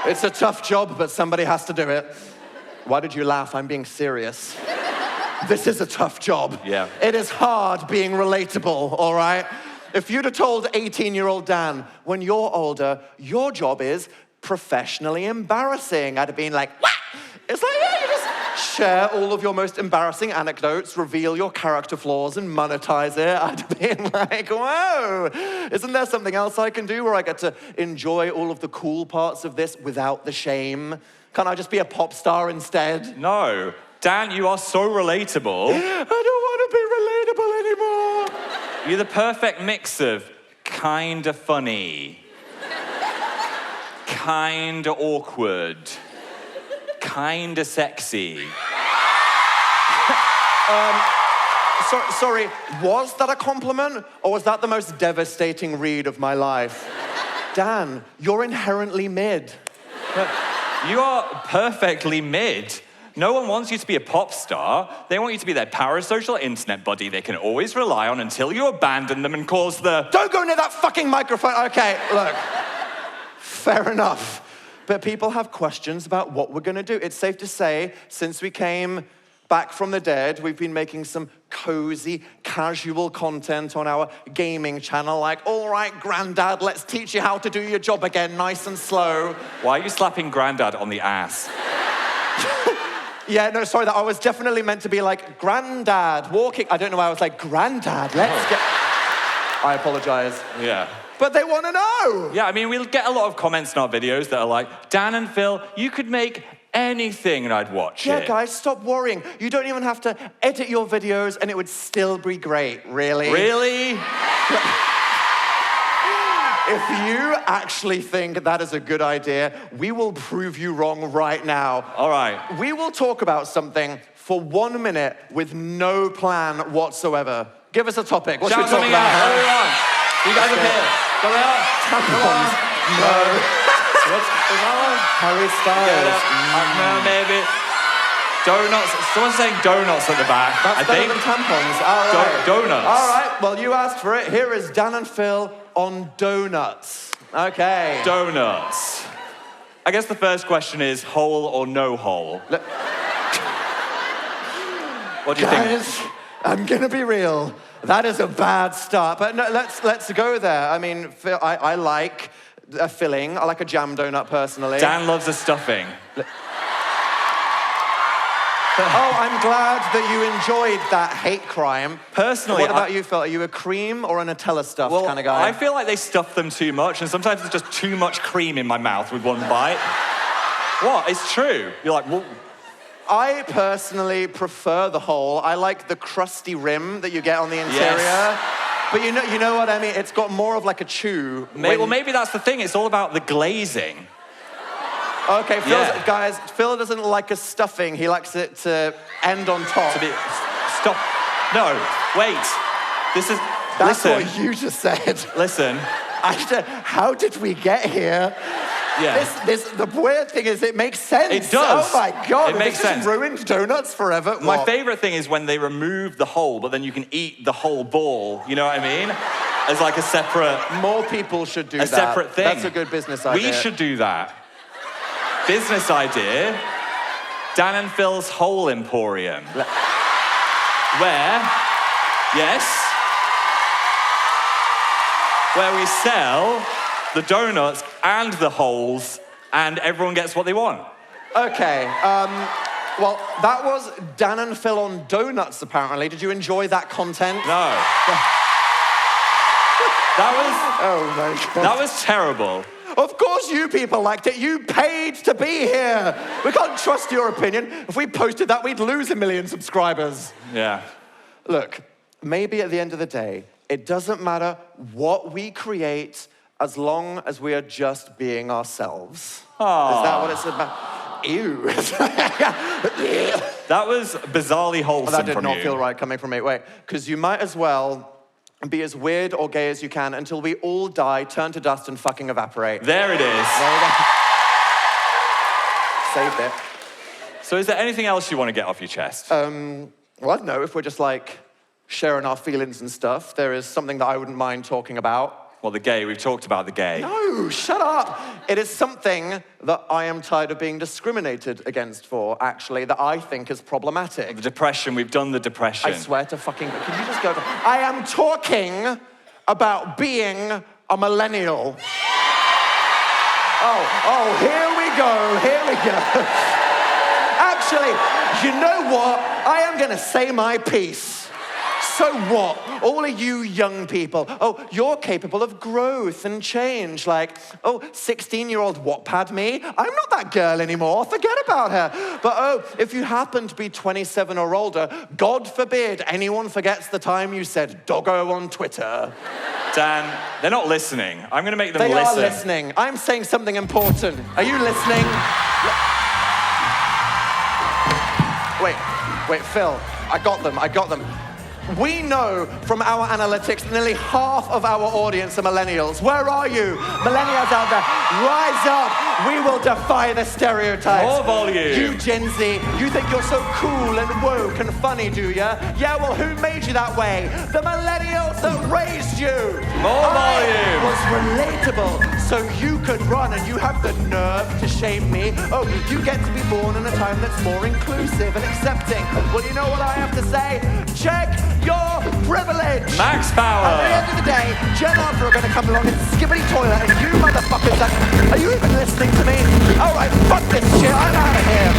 [SPEAKER 5] It's a tough job, but somebody has to do it. Why did you laugh? I'm being serious. This is a tough job.
[SPEAKER 2] Yeah.
[SPEAKER 5] It is hard being relatable, all right? If you'd have told 18-year-old Dan, when you're older, your job is professionally embarrassing, I'd have been like, what? It's like, yeah, you just share all of your most embarrassing anecdotes, reveal your character flaws, and monetize it. I'd have been like, whoa, isn't there something else I can do where I get to enjoy all of the cool parts of this without the shame? Can't I just be a pop star instead?
[SPEAKER 2] No. Dan, you are so relatable.
[SPEAKER 5] I don't want to be relatable anymore.
[SPEAKER 2] You're the perfect mix of kinda funny, kinda awkward, kinda sexy.
[SPEAKER 5] Sorry, was that a compliment, or was that the most devastating read of my life? Dan, you're inherently mid.
[SPEAKER 2] You are perfectly mid. No one wants you to be a pop star. They want you to be their parasocial internet buddy they can always rely on until you abandon them and cause the...
[SPEAKER 5] Don't go near that fucking microphone. Okay, look. Fair enough. But people have questions about what we're gonna do. It's safe to say, since we came back from the dead, we've been making some cozy, casual content on our gaming channel, like, all right, Grandad, let's teach you how to do your job again, nice and slow.
[SPEAKER 2] Why are you slapping Grandad on the ass?
[SPEAKER 5] Yeah, no, sorry, that I was definitely meant to be like, Grandad, walking. I don't know why I was like, Grandad, let's get... I apologize.
[SPEAKER 2] Yeah.
[SPEAKER 5] But they want to know.
[SPEAKER 2] Yeah, I mean, we'll get a lot of comments in our videos that are like, Dan and Phil, you could make anything and I'd watch it.
[SPEAKER 5] Yeah, guys, stop worrying. You don't even have to edit your videos and it would still be great, really.
[SPEAKER 2] Really?
[SPEAKER 5] If you actually think that is a good idea, we will prove you wrong right now.
[SPEAKER 2] All right.
[SPEAKER 5] We will talk about something for 1 minute with no plan whatsoever. Give us a topic. What should we talk
[SPEAKER 2] something
[SPEAKER 5] about?
[SPEAKER 2] out. Everyone, you guys up here. Come on.
[SPEAKER 5] Tampons. No.
[SPEAKER 2] What's that one?
[SPEAKER 5] Harry Styles.
[SPEAKER 2] No, maybe. Donuts. Someone's saying donuts at the back.
[SPEAKER 5] That's better than tampons. All right.
[SPEAKER 2] Donuts.
[SPEAKER 5] All right. Well, you asked for it. Here is Dan and Phil on donuts. Okay.
[SPEAKER 2] Donuts. I guess the first question is hole or no hole? What do you think?
[SPEAKER 5] Guys, I'm gonna be real. That is a bad start. But no, let's go there. I mean, Phil, I like a filling. I like a jam donut personally.
[SPEAKER 2] Dan loves a stuffing.
[SPEAKER 5] Oh, I'm glad that you enjoyed that hate crime.
[SPEAKER 2] Personally,
[SPEAKER 5] What about you, Phil? Are you a cream or a Nutella stuffed kind of guy?
[SPEAKER 2] I feel like they stuff them too much, and sometimes there's just too much cream in my mouth with one bite. What? It's true. You're like, well...
[SPEAKER 5] I personally prefer the whole. I like the crusty rim that you get on the interior.
[SPEAKER 2] Yes.
[SPEAKER 5] But you know what I mean? It's got more of like a chew.
[SPEAKER 2] Well, maybe that's the thing. It's all about the glazing.
[SPEAKER 5] Okay, guys, Phil doesn't like a stuffing. He likes it to end on top.
[SPEAKER 2] Stop. No, wait.
[SPEAKER 5] That's
[SPEAKER 2] listen.
[SPEAKER 5] what you just said.
[SPEAKER 2] Listen.
[SPEAKER 5] How did we get here?
[SPEAKER 2] Yeah.
[SPEAKER 5] The weird thing is it makes sense.
[SPEAKER 2] It does.
[SPEAKER 5] Oh my God.
[SPEAKER 2] It makes sense.
[SPEAKER 5] Just ruined donuts forever.
[SPEAKER 2] My favorite thing is when they remove the hole, but then you can eat the whole ball. You know what I mean? As like a separate...
[SPEAKER 5] More people should do that.
[SPEAKER 2] A separate thing.
[SPEAKER 5] That's a good business idea.
[SPEAKER 2] We should do that. Business idea. Dan and Phil's Hole Emporium. Where we sell the donuts and the holes, and everyone gets what they want.
[SPEAKER 5] Okay, well, that was Dan and Phil on donuts, apparently. Did you enjoy that content?
[SPEAKER 2] No.
[SPEAKER 5] Oh my God.
[SPEAKER 2] That was terrible.
[SPEAKER 5] Of course you people liked it. You paid to be here. We can't trust your opinion. If we posted that, we'd lose 1 million subscribers.
[SPEAKER 2] Yeah.
[SPEAKER 5] Look, maybe at the end of the day, it doesn't matter what we create as long as we are just being ourselves.
[SPEAKER 2] Aww.
[SPEAKER 5] Is that what it's about? Ew.
[SPEAKER 2] That was bizarrely wholesome
[SPEAKER 5] That did
[SPEAKER 2] from
[SPEAKER 5] not
[SPEAKER 2] you.
[SPEAKER 5] feel right coming from me. Wait, because you might as well be as weird or gay as you can until we all die, turn to dust, and fucking evaporate.
[SPEAKER 2] There it is.
[SPEAKER 5] There we go. Saved it.
[SPEAKER 2] So is there anything else you want to get off your chest?
[SPEAKER 5] Well, I don't know, if we're just like sharing our feelings and stuff, there is something that I wouldn't mind talking about.
[SPEAKER 2] Well, the gay. We've talked about the gay.
[SPEAKER 5] No, shut up. It is something that I am tired of being discriminated against for, actually, that I think is problematic.
[SPEAKER 2] The depression. We've done the depression.
[SPEAKER 5] I swear to fucking... Can you just go... I am talking about being a millennial. Oh, here we go. Actually, you know what? I am going to say my piece. So what? All of you young people, you're capable of growth and change. Like, 16-year-old Wattpad me? I'm not that girl anymore. Forget about her. But if you happen to be 27 or older, God forbid anyone forgets the time you said doggo on Twitter.
[SPEAKER 2] Dan, they're not listening. I'm going to make them listen.
[SPEAKER 5] They are listening. I'm saying something important. Are you listening? Wait, Phil. I got them. We know from our analytics that nearly half of our audience are millennials. Where are you? Millennials out there, rise up. We will defy the stereotypes.
[SPEAKER 2] More volume.
[SPEAKER 5] You Gen Z, you think you're so cool and woke and funny, do ya? Yeah, well, who made you that way? The millennials that raised you.
[SPEAKER 2] More volume.
[SPEAKER 5] I was relatable, so you could run, and you have the nerve to shame me. You get to be born in a time that's more inclusive and accepting. Well, you know what I have to say? Check your privilege.
[SPEAKER 2] Max power.
[SPEAKER 5] At the end of the day, Jen Arthur are going to come along and skibbity toilet, and you motherfuckers, are you even listening to me? All right, fuck this shit. I'm out of here.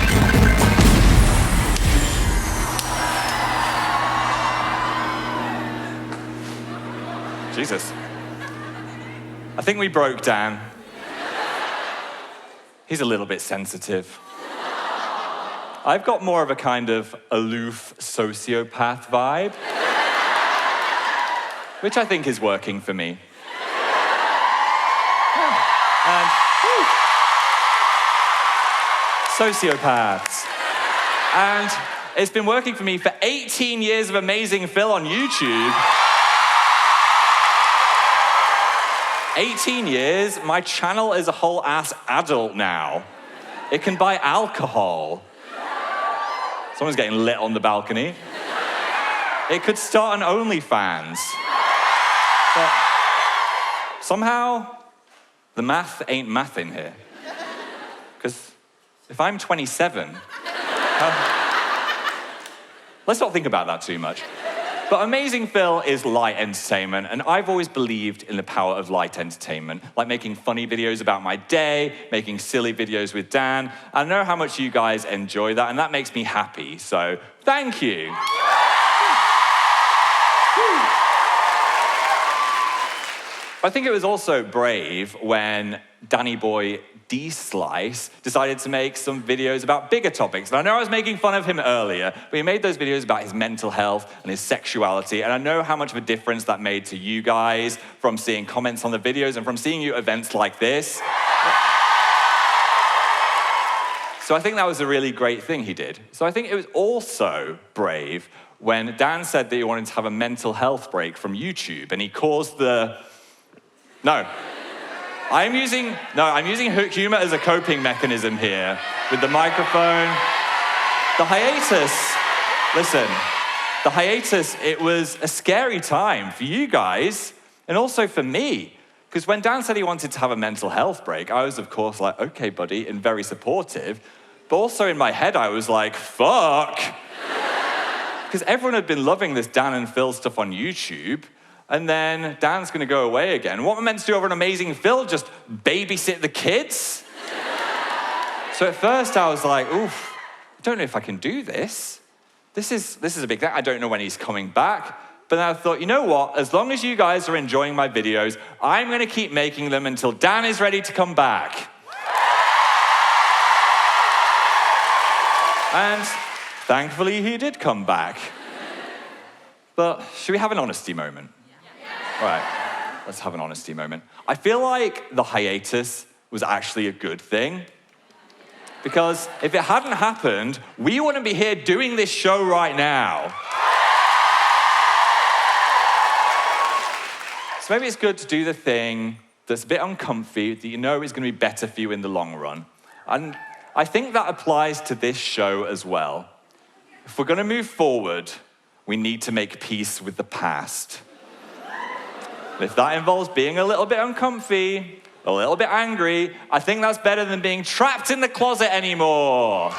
[SPEAKER 2] Jesus. I think we broke Dan. He's a little bit sensitive. I've got more of a kind of aloof sociopath vibe, which I think is working for me. And sociopaths. And it's been working for me for 18 years of Amazing Phil on YouTube. 18 years, my channel is a whole ass adult now. It can buy alcohol. Someone's getting lit on the balcony. It could start an OnlyFans. But somehow, the math ain't mathing here. Because if I'm 27, let's not think about that too much. But Amazing Phil is light entertainment, and I've always believed in the power of light entertainment, like making funny videos about my day, making silly videos with Dan. I know how much you guys enjoy that, and that makes me happy, so thank you. I think it was also brave when Danny Boy D-Slice decided to make some videos about bigger topics. And I know I was making fun of him earlier, but he made those videos about his mental health and his sexuality, and I know how much of a difference that made to you guys from seeing comments on the videos and from seeing you at events like this. So I think that was a really great thing he did. So I think it was also brave when Dan said that he wanted to have a mental health break from YouTube, and he caused the... I'm using humor as a coping mechanism here with the microphone. The hiatus, it was a scary time for you guys and also for me. Because when Dan said he wanted to have a mental health break, I was, of course, like, okay, buddy, and very supportive. But also in my head, I was like, fuck. Because everyone had been loving this Dan and Phil stuff on YouTube. And then Dan's gonna go away again. What am I meant to do over an Amazing Phil? Just babysit the kids? So at first I was like, oof, I don't know if I can do this. This is a big thing. I don't know when he's coming back. But then I thought, you know what? As long as you guys are enjoying my videos, I'm gonna keep making them until Dan is ready to come back. And thankfully he did come back. But should we have an honesty moment? All right, let's have an honesty moment. I feel like the hiatus was actually a good thing. Because if it hadn't happened, we wouldn't be here doing this show right now. So maybe it's good to do the thing that's a bit uncomfy, that you know is going to be better for you in the long run. And I think that applies to this show as well. If we're going to move forward, we need to make peace with the past. If that involves being a little bit uncomfy, a little bit angry, I think that's better than being trapped in the closet anymore.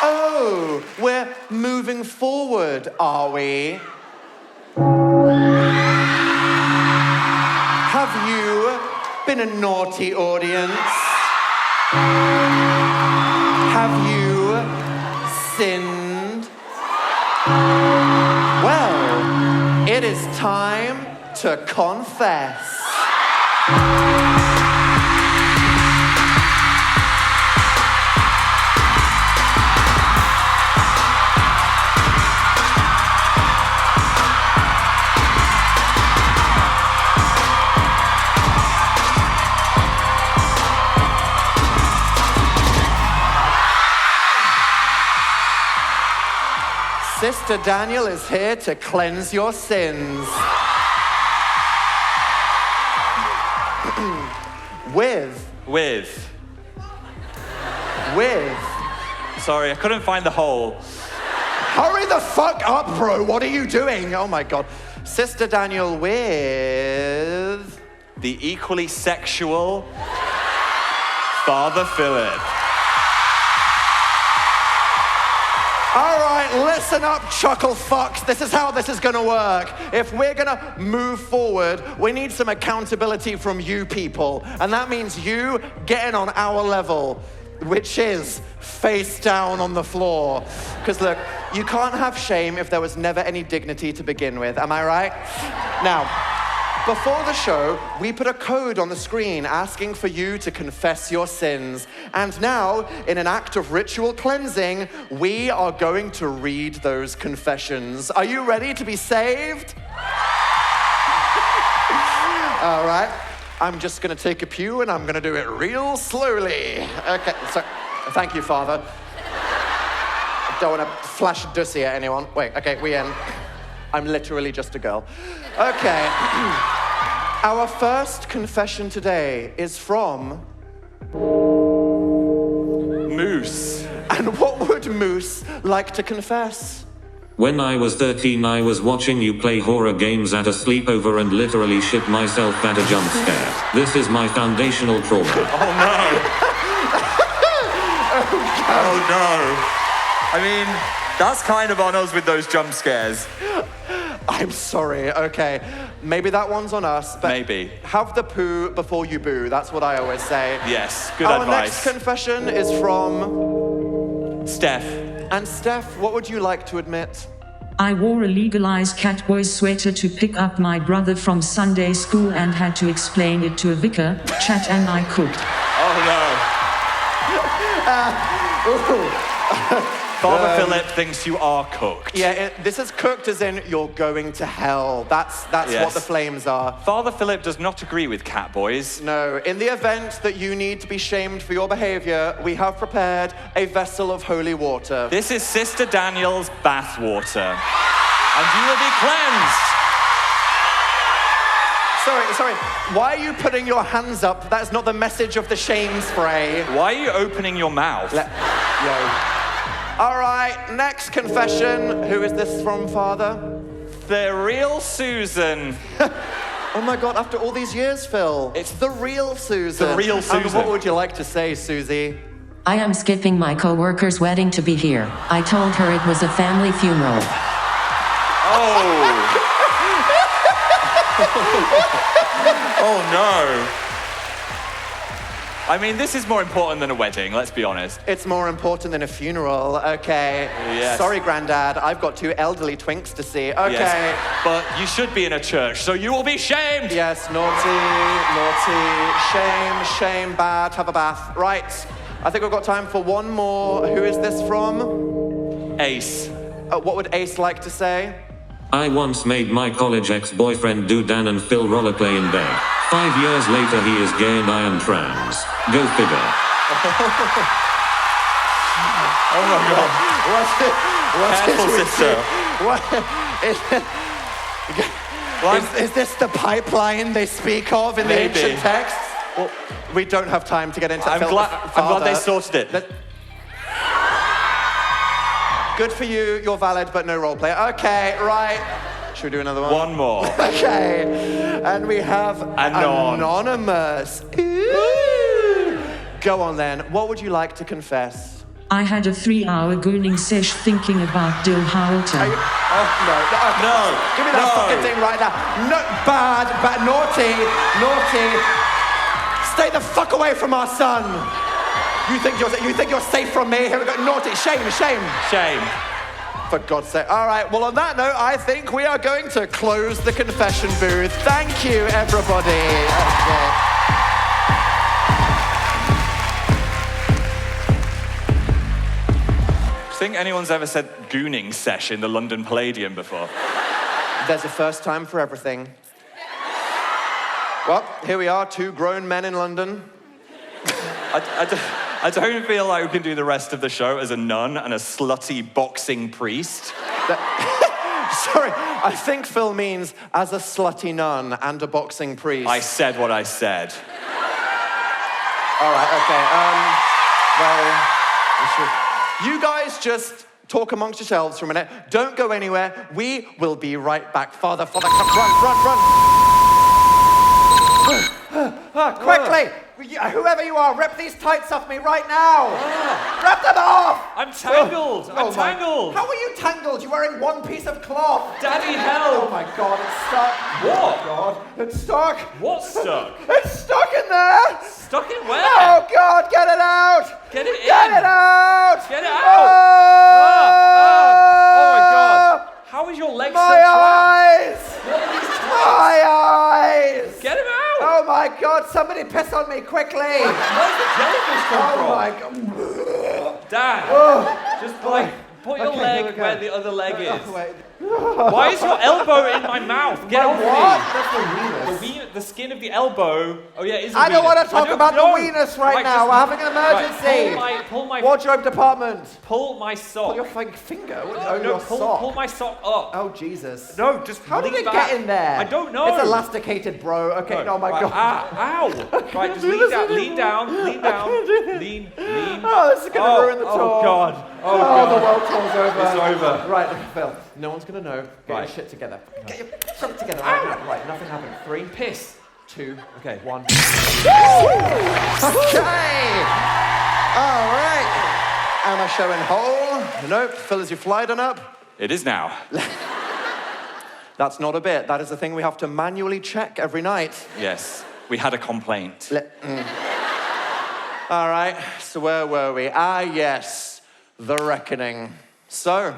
[SPEAKER 5] Oh, we're moving forward, are we? Have you been a naughty audience? Have you sinned? Well, it is time to confess. Sister Daniel is here to cleanse your sins. With.
[SPEAKER 2] Sorry, I couldn't find the hole.
[SPEAKER 5] Hurry the fuck up, bro. What are you doing? Oh my God. Sister Daniel with...
[SPEAKER 2] the equally sexual Father Philip.
[SPEAKER 5] All right, listen up, chuckle fucks. This is how this is gonna work. If we're gonna move forward, we need some accountability from you people. And that means you getting on our level, which is face down on the floor. Because look, you can't have shame if there was never any dignity to begin with, am I right? Now, before the show, we put a code on the screen asking for you to confess your sins. And now, in an act of ritual cleansing, we are going to read those confessions. Are you ready to be saved? All right, I'm just gonna take a pew and I'm gonna do it real slowly. Okay, so, thank you, Father. I don't wanna flash dussy at anyone. Wait, okay, we end. I'm literally just a girl. Okay. Our first confession today is from...
[SPEAKER 2] Moose.
[SPEAKER 5] And what would Moose like to confess?
[SPEAKER 7] When I was 13, I was watching you play horror games at a sleepover and literally shit myself at a jump scare. This is my foundational trauma.
[SPEAKER 2] Oh no. Oh no. I mean, That's kind of on us with those jump scares.
[SPEAKER 5] I'm sorry, okay. Maybe that one's on us, but
[SPEAKER 2] Maybe.
[SPEAKER 5] have the poo before you boo. That's what I always say.
[SPEAKER 2] Yes, good
[SPEAKER 5] Our
[SPEAKER 2] advice.
[SPEAKER 5] next confession is from
[SPEAKER 2] Steph.
[SPEAKER 5] And Steph, what would you like to admit?
[SPEAKER 9] I wore a legalized Catboy sweater to pick up my brother from Sunday school and had to explain it to a vicar, chat, and I cooked.
[SPEAKER 2] Oh no. Father Philip thinks you are cooked.
[SPEAKER 5] Yeah, this is cooked as in you're going to hell. That's
[SPEAKER 2] Yes.
[SPEAKER 5] what the flames are.
[SPEAKER 2] Father Philip does not agree with Catboys.
[SPEAKER 5] No, in the event that you need to be shamed for your behavior, we have prepared a vessel of holy water.
[SPEAKER 2] This is Sister Daniel's bath water. And you will be cleansed.
[SPEAKER 5] Sorry, why are you putting your hands up? That's not the message of the shame spray.
[SPEAKER 2] Why are you opening your mouth?
[SPEAKER 5] All right, next confession. Who is this from, Father?
[SPEAKER 2] The real Susan.
[SPEAKER 5] Oh my God, after all these years, Phil. It's the real Susan.
[SPEAKER 2] The real Susan.
[SPEAKER 5] And what would you like to say, Susie?
[SPEAKER 9] I am skipping my co-worker's wedding to be here. I told her it was a family funeral.
[SPEAKER 2] Oh. Oh no. I mean, this is more important than a wedding, let's be honest.
[SPEAKER 5] It's more important than a funeral, okay.
[SPEAKER 2] Yes.
[SPEAKER 5] Sorry, Grandad, I've got 2 elderly twinks to see, okay.
[SPEAKER 2] Yes, but you should be in a church, so you will be shamed.
[SPEAKER 5] Yes, naughty, shame, bad, have a bath. Right, I think we've got time for one more. Who is this from?
[SPEAKER 2] Ace.
[SPEAKER 5] What would Ace like to say?
[SPEAKER 7] I once made my college ex-boyfriend do Dan and Phil rollerplay in bed. 5 years later he is gay and I am trans. Go figure.
[SPEAKER 2] Oh my God. Careful, sister.
[SPEAKER 5] Is this the pipeline they speak of in the ancient texts? Well, we don't have time to get into
[SPEAKER 2] I'm glad they sorted it.
[SPEAKER 5] Good for you, you're valid, but no roleplay. Okay, right. Should we do another one?
[SPEAKER 2] One more.
[SPEAKER 5] Okay, and we have Anonymous. Ooh. Go on then, what would you like to confess?
[SPEAKER 9] I had a 3-hour gooning sesh thinking about Dill Howelton.
[SPEAKER 5] No. Give me that fucking thing right now. No, bad, naughty. Stay the fuck away from our son. You think you're safe from me? Here we go. Naughty. Shame. For God's sake. All right, well, on that note, I think we are going to close the confession booth. Thank you, everybody. Okay.
[SPEAKER 2] Do you think anyone's ever said gooning sesh in the London Palladium before?
[SPEAKER 5] There's a first time for everything. Well, here we are, 2 grown men in London.
[SPEAKER 2] I don't feel like we can do the rest of the show as a nun and a slutty boxing priest.
[SPEAKER 5] Sorry, I think Phil means as a slutty nun and a boxing priest.
[SPEAKER 2] I said what I said.
[SPEAKER 5] All right, okay. You guys just talk amongst yourselves for a minute. Don't go anywhere. We will be right back. Father, come, run. Quickly! Whoever you are, rip these tights off me right now! Rip them off!
[SPEAKER 2] I'm tangled! I'm tangled!
[SPEAKER 5] How are you tangled? You're wearing one piece of cloth!
[SPEAKER 2] Daddy, help!
[SPEAKER 5] Oh my God, it's stuck!
[SPEAKER 2] What?
[SPEAKER 5] Oh God, it's stuck!
[SPEAKER 2] What's stuck?
[SPEAKER 5] It's stuck in there!
[SPEAKER 2] Stuck in where?
[SPEAKER 5] Oh God, get it out!
[SPEAKER 2] Get it in!
[SPEAKER 5] Get it out!
[SPEAKER 2] Get it out! Oh my God! How is your leg still trapped?
[SPEAKER 5] Eyes!
[SPEAKER 2] What are these
[SPEAKER 5] My eyes!
[SPEAKER 2] Get him out!
[SPEAKER 5] Oh my God, somebody piss on me quickly!
[SPEAKER 2] Where's the jellyfish come from?
[SPEAKER 5] Oh my God.
[SPEAKER 2] Dad, just put your leg where the other leg is.
[SPEAKER 5] Wait.
[SPEAKER 2] Why is your elbow in my mouth? Get off
[SPEAKER 5] What?
[SPEAKER 2] me.
[SPEAKER 5] That's the weenus.
[SPEAKER 2] The skin of the elbow. Oh yeah, it is a
[SPEAKER 5] I don't
[SPEAKER 2] weenus.
[SPEAKER 5] want to talk about the weenus right now.
[SPEAKER 2] just-
[SPEAKER 5] We're having an emergency.
[SPEAKER 2] Right, pull my
[SPEAKER 5] Wardrobe department.
[SPEAKER 2] pull my sock.
[SPEAKER 5] Pull your finger.
[SPEAKER 2] no,
[SPEAKER 5] Your sock.
[SPEAKER 2] pull my sock up.
[SPEAKER 5] Oh Jesus.
[SPEAKER 2] No, just
[SPEAKER 5] How did
[SPEAKER 2] lean
[SPEAKER 5] it
[SPEAKER 2] back.
[SPEAKER 5] get in there?
[SPEAKER 2] I don't know.
[SPEAKER 5] It's elasticated, bro. Okay, oh my
[SPEAKER 2] Right,
[SPEAKER 5] God.
[SPEAKER 2] Ow! Right, just lean down, lean down. Lean.
[SPEAKER 5] Oh, this is gonna ruin the tour.
[SPEAKER 2] Oh God.
[SPEAKER 5] Oh, the world tour's over.
[SPEAKER 2] It's over.
[SPEAKER 5] Right, Phil. No one's gonna know. Get your
[SPEAKER 2] Right.
[SPEAKER 5] shit together. Get your shit together right now. Right, nothing happened. 3,
[SPEAKER 2] Piss.
[SPEAKER 5] 2,
[SPEAKER 2] Okay.
[SPEAKER 5] 1. Okay. All right. Am I showing whole? Nope. Phil, is your fly done up?
[SPEAKER 2] It is now.
[SPEAKER 5] That's not a bit. That is a thing we have to manually check every night.
[SPEAKER 2] Yes, we had a complaint.
[SPEAKER 5] All right, so where were we? Ah, yes, the reckoning. So,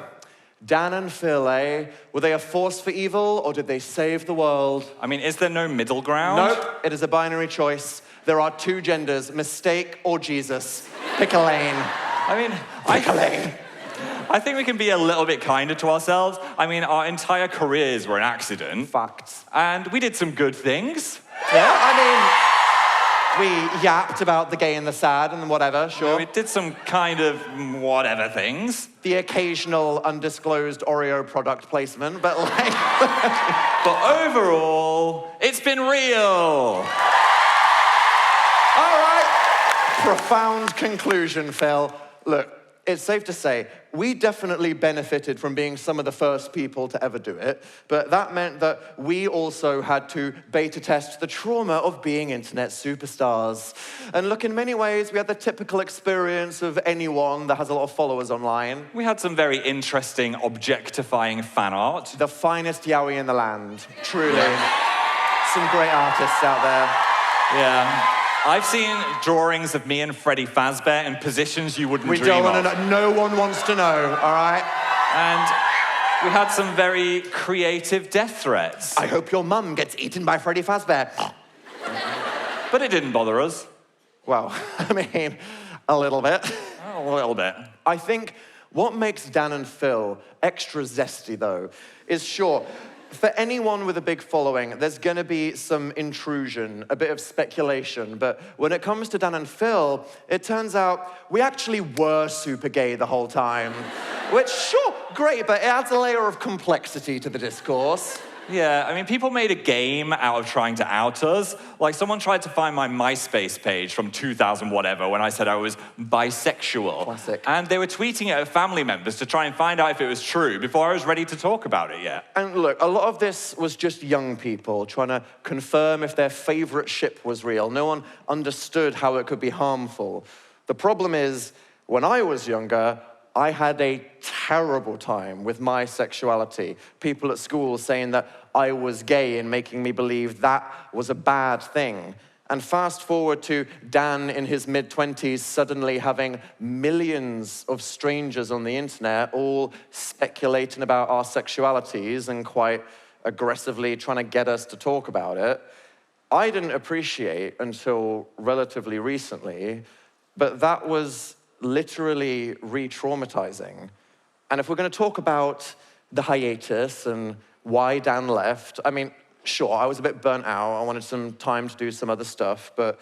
[SPEAKER 5] Dan and Phil, were they a force for evil, or did they save the world?
[SPEAKER 2] I mean, is there no middle ground?
[SPEAKER 5] Nope, it is a binary choice. There are two genders, mistake or Jesus. Pick a lane.
[SPEAKER 2] I mean,
[SPEAKER 5] Pick a lane.
[SPEAKER 2] I think we can be a little bit kinder to ourselves. I mean, our entire careers were an accident.
[SPEAKER 5] Facts.
[SPEAKER 2] And we did some good things.
[SPEAKER 5] Yeah, I mean, we yapped about the gay and the sad and whatever, sure.
[SPEAKER 2] We did some kind of whatever things.
[SPEAKER 5] The occasional undisclosed Oreo product placement, but like...
[SPEAKER 2] But overall, it's been real.
[SPEAKER 5] All right. Profound conclusion, Phil. Look, it's safe to say, we definitely benefited from being some of the first people to ever do it, but that meant that we also had to beta test the trauma of being internet superstars. And look, in many ways, we had the typical experience of anyone that has a lot of followers online.
[SPEAKER 2] We had some very interesting, objectifying fan art.
[SPEAKER 5] The finest yaoi in the land, truly. Some great artists out there.
[SPEAKER 2] Yeah. I've seen drawings of me and Freddy Fazbear in positions you wouldn't dream of.
[SPEAKER 5] We don't want to know. No one wants to know, all right?
[SPEAKER 2] And we had some very creative death threats.
[SPEAKER 5] I hope your mum gets eaten by Freddy Fazbear.
[SPEAKER 2] But it didn't bother us.
[SPEAKER 5] Well, I mean, a little bit.
[SPEAKER 2] A little bit.
[SPEAKER 5] I think what makes Dan and Phil extra zesty, though, is sure, for anyone with a big following, there's gonna be some intrusion, a bit of speculation, but when it comes to Dan and Phil, it turns out we actually were super gay the whole time. Which, sure, great, but it adds a layer of complexity to the discourse.
[SPEAKER 2] Yeah, I mean, people made a game out of trying to out us. Like, someone tried to find my MySpace page from 2000 whatever when I said I was bisexual.
[SPEAKER 5] Classic.
[SPEAKER 2] And they were tweeting it at family members to try and find out if it was true before I was ready to talk about it yet.
[SPEAKER 5] And look, a lot of this was just young people trying to confirm if their favorite ship was real. No one understood how it could be harmful. The problem is, when I was younger, I had a terrible time with my sexuality. People at school saying that I was gay and making me believe that was a bad thing. And fast forward to Dan in his mid-20s suddenly having millions of strangers on the internet all speculating about our sexualities and quite aggressively trying to get us to talk about it. I didn't appreciate until relatively recently, but that was literally re-traumatizing. And if we're going to talk about the hiatus and why Dan left, I mean, sure, I was a bit burnt out. I wanted some time to do some other stuff. But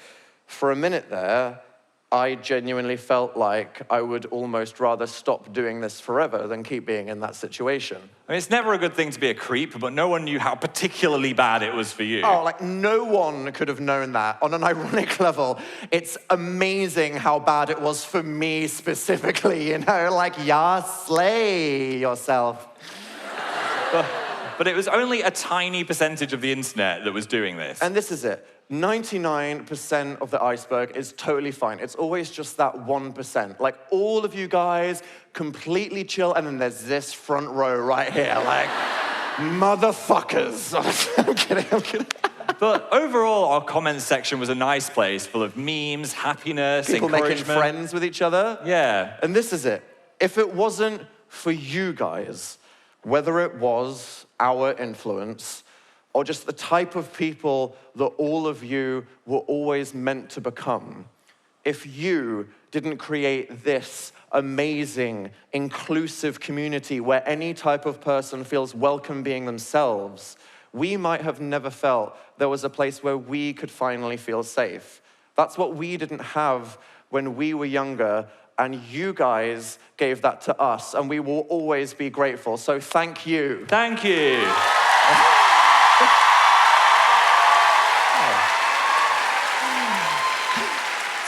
[SPEAKER 5] for a minute there, I genuinely felt like I would almost rather stop doing this forever than keep being in that situation.
[SPEAKER 2] I mean, it's never a good thing to be a creep, but no one knew how particularly bad it was for you.
[SPEAKER 5] Oh, like, no one could have known that. On an ironic level, it's amazing how bad it was for me specifically, you know? Like, yeah, slay yourself.
[SPEAKER 2] But it was only a tiny percentage of the internet that was doing this.
[SPEAKER 5] And this is it. 99% of the iceberg is totally fine. It's always just that 1%. Like, all of you guys completely chill, and then there's this front row right here, like, motherfuckers. I'm kidding.
[SPEAKER 2] But overall, our comments section was a nice place, full of memes, happiness,
[SPEAKER 5] People
[SPEAKER 2] encouragement.
[SPEAKER 5] making friends with each other.
[SPEAKER 2] Yeah.
[SPEAKER 5] And this is it. If it wasn't for you guys, whether it was our influence or just the type of people that all of you were always meant to become, if you didn't create this amazing, inclusive community where any type of person feels welcome being themselves, we might have never felt there was a place where we could finally feel safe. That's what we didn't have when we were younger, and you guys gave that to us, and we will always be grateful. So thank you.
[SPEAKER 2] Thank you.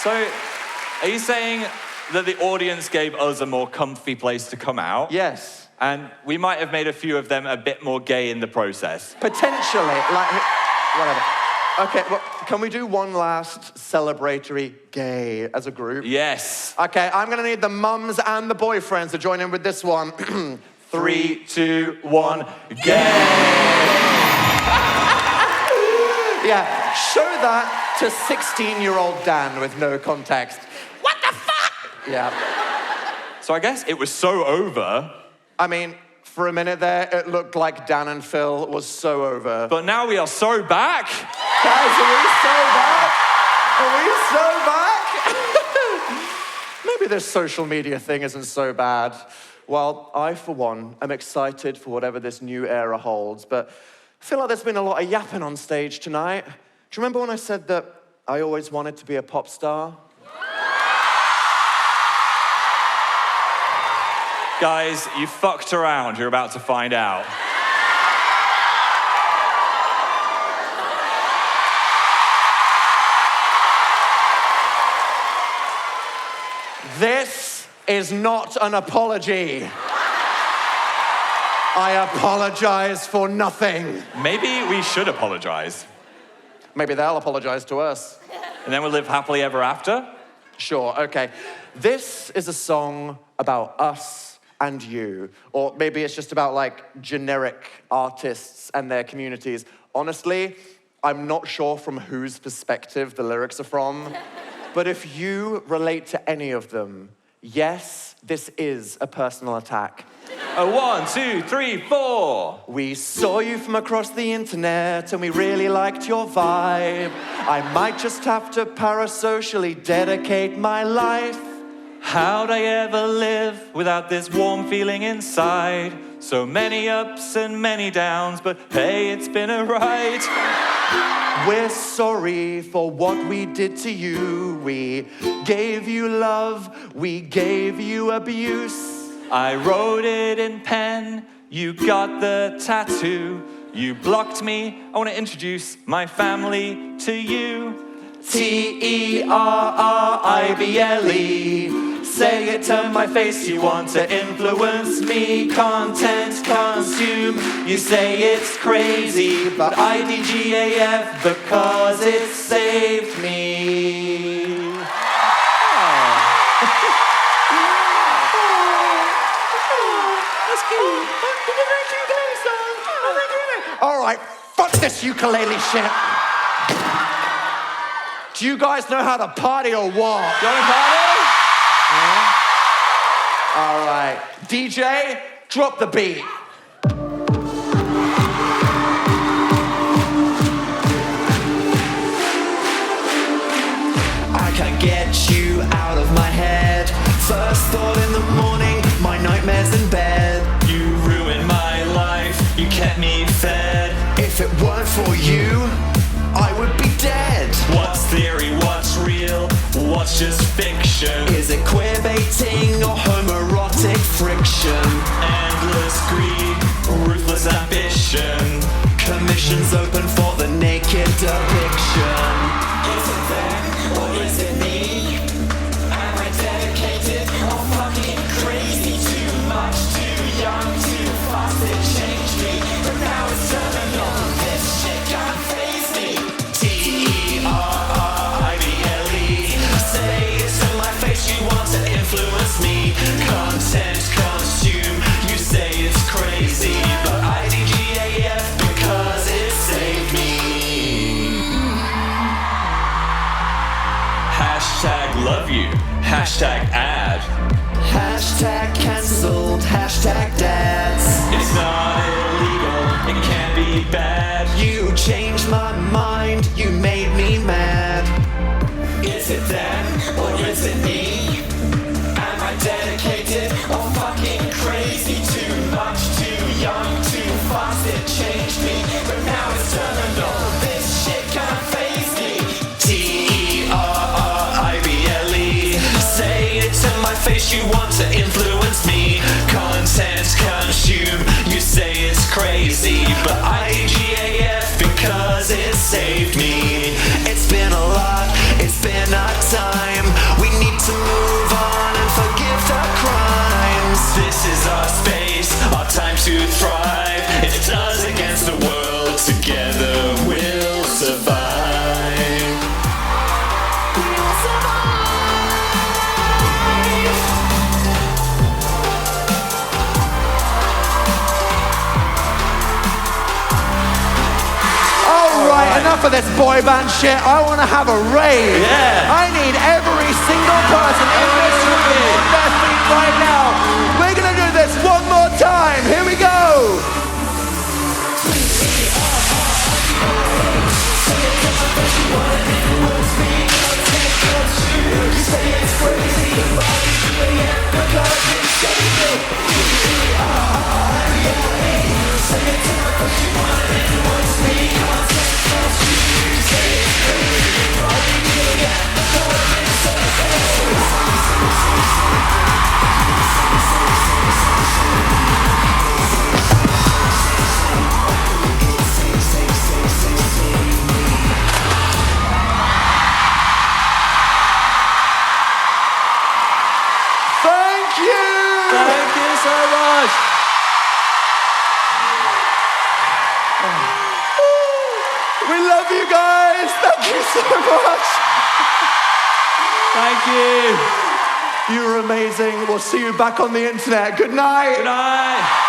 [SPEAKER 2] So, are you saying that the audience gave us a more comfy place to come out?
[SPEAKER 5] Yes.
[SPEAKER 2] And we might have made a few of them a bit more gay in the process.
[SPEAKER 5] Potentially, like, whatever. Okay, well, can we do one last celebratory gay as a group?
[SPEAKER 2] Yes.
[SPEAKER 5] Okay, I'm gonna need the mums and the boyfriends to join in with this one.
[SPEAKER 2] 3, 2, 1, gay!
[SPEAKER 5] Yeah, show that to 16-year-old Dan with no context. What the fuck? Yeah.
[SPEAKER 2] So I guess it was so over.
[SPEAKER 5] I mean, for a minute there, it looked like Dan and Phil was so over.
[SPEAKER 2] But now we are so back.
[SPEAKER 5] Guys, are we so back? Are we so back? Maybe this social media thing isn't so bad. Well, I, for one, am excited for whatever this new era holds, but I feel like there's been a lot of yapping on stage tonight. Do you remember when I said that I always wanted to be a pop star?
[SPEAKER 2] Guys, you fucked around. You're about to find out.
[SPEAKER 5] This is not an apology. I apologize for nothing.
[SPEAKER 2] Maybe we should apologize.
[SPEAKER 5] Maybe they'll apologize to us.
[SPEAKER 2] And then we'll live happily ever after?
[SPEAKER 5] Sure, okay. This is a song about us and you. Or maybe it's just about like generic artists and their communities. Honestly, I'm not sure from whose perspective the lyrics are from. But if you relate to any of them, yes, this is a personal attack.
[SPEAKER 2] 1, 2, 3, 4.
[SPEAKER 5] We saw you from across the internet and we really liked your vibe. I might just have to parasocially dedicate my life.
[SPEAKER 2] How'd I ever live without this warm feeling inside? So many ups and many downs, but hey, it's been a ride.
[SPEAKER 5] We're sorry for what we did to you. We gave you love, we gave you abuse.
[SPEAKER 2] I wrote it in pen, you got the tattoo. You blocked me, I want to introduce my family to you.
[SPEAKER 5] Terrible.
[SPEAKER 2] Say it to my face, you want to influence me. Content consume, you say it's crazy, but IDGAF because it saved me.
[SPEAKER 5] All right, fuck this ukulele shit. Do you guys know how to party or what?
[SPEAKER 2] You want to party?
[SPEAKER 5] Yeah. All right, DJ, drop the beat. I can't get you out of my head. First thought in the morning, my nightmares in bed.
[SPEAKER 2] You ruined my life, you kept me fed.
[SPEAKER 5] If it weren't for you, I would be dead.
[SPEAKER 2] What's theory, what's real, what's just fiction?
[SPEAKER 5] Is it queer baiting or homoerotic friction?
[SPEAKER 2] Endless greed, ruthless ambition.
[SPEAKER 5] Commissions open for the naked depiction.
[SPEAKER 10] Is it them or is it me? Am I dedicated or fucking crazy? Too much, too young, too fast, it changed me. But now it's turning on, this shit can't faze me.
[SPEAKER 5] Terrible.
[SPEAKER 10] Say it to my face, you want to influence me.
[SPEAKER 2] Content consume, you say it's crazy, but IDGAF because it saved me. Hashtag love you, hashtag ad.
[SPEAKER 5] Hashtag cancelled, hashtag dads.
[SPEAKER 2] It's not illegal, it can't be bad.
[SPEAKER 5] You changed my mind, you made me mad.
[SPEAKER 10] Is it them or is it me? Am I dedicated or fucking crazy? Too much, too young, too fast, it changed me. But now it's turned on, this shit can't faze me.
[SPEAKER 2] Terrible. Say it to my face, you want to influence me. Content consume, you say it's crazy, but IDGAF because it saved me.
[SPEAKER 5] It's been a lot, it's been our time. We need to move on and forgive the crimes.
[SPEAKER 2] This is our space, our time to thrive. It's us against the world, together we'll survive.
[SPEAKER 5] Enough of this boy band shit. I want to have a rave.
[SPEAKER 2] Yeah.
[SPEAKER 5] I need every single person in this room on their feet right now. We're going to do this one more time. Here we go.
[SPEAKER 2] Thank you so much.
[SPEAKER 5] We love you guys. Thank you so much.
[SPEAKER 2] Thank you.
[SPEAKER 5] You're amazing. We'll see you back on the internet. Good night.
[SPEAKER 2] Good night.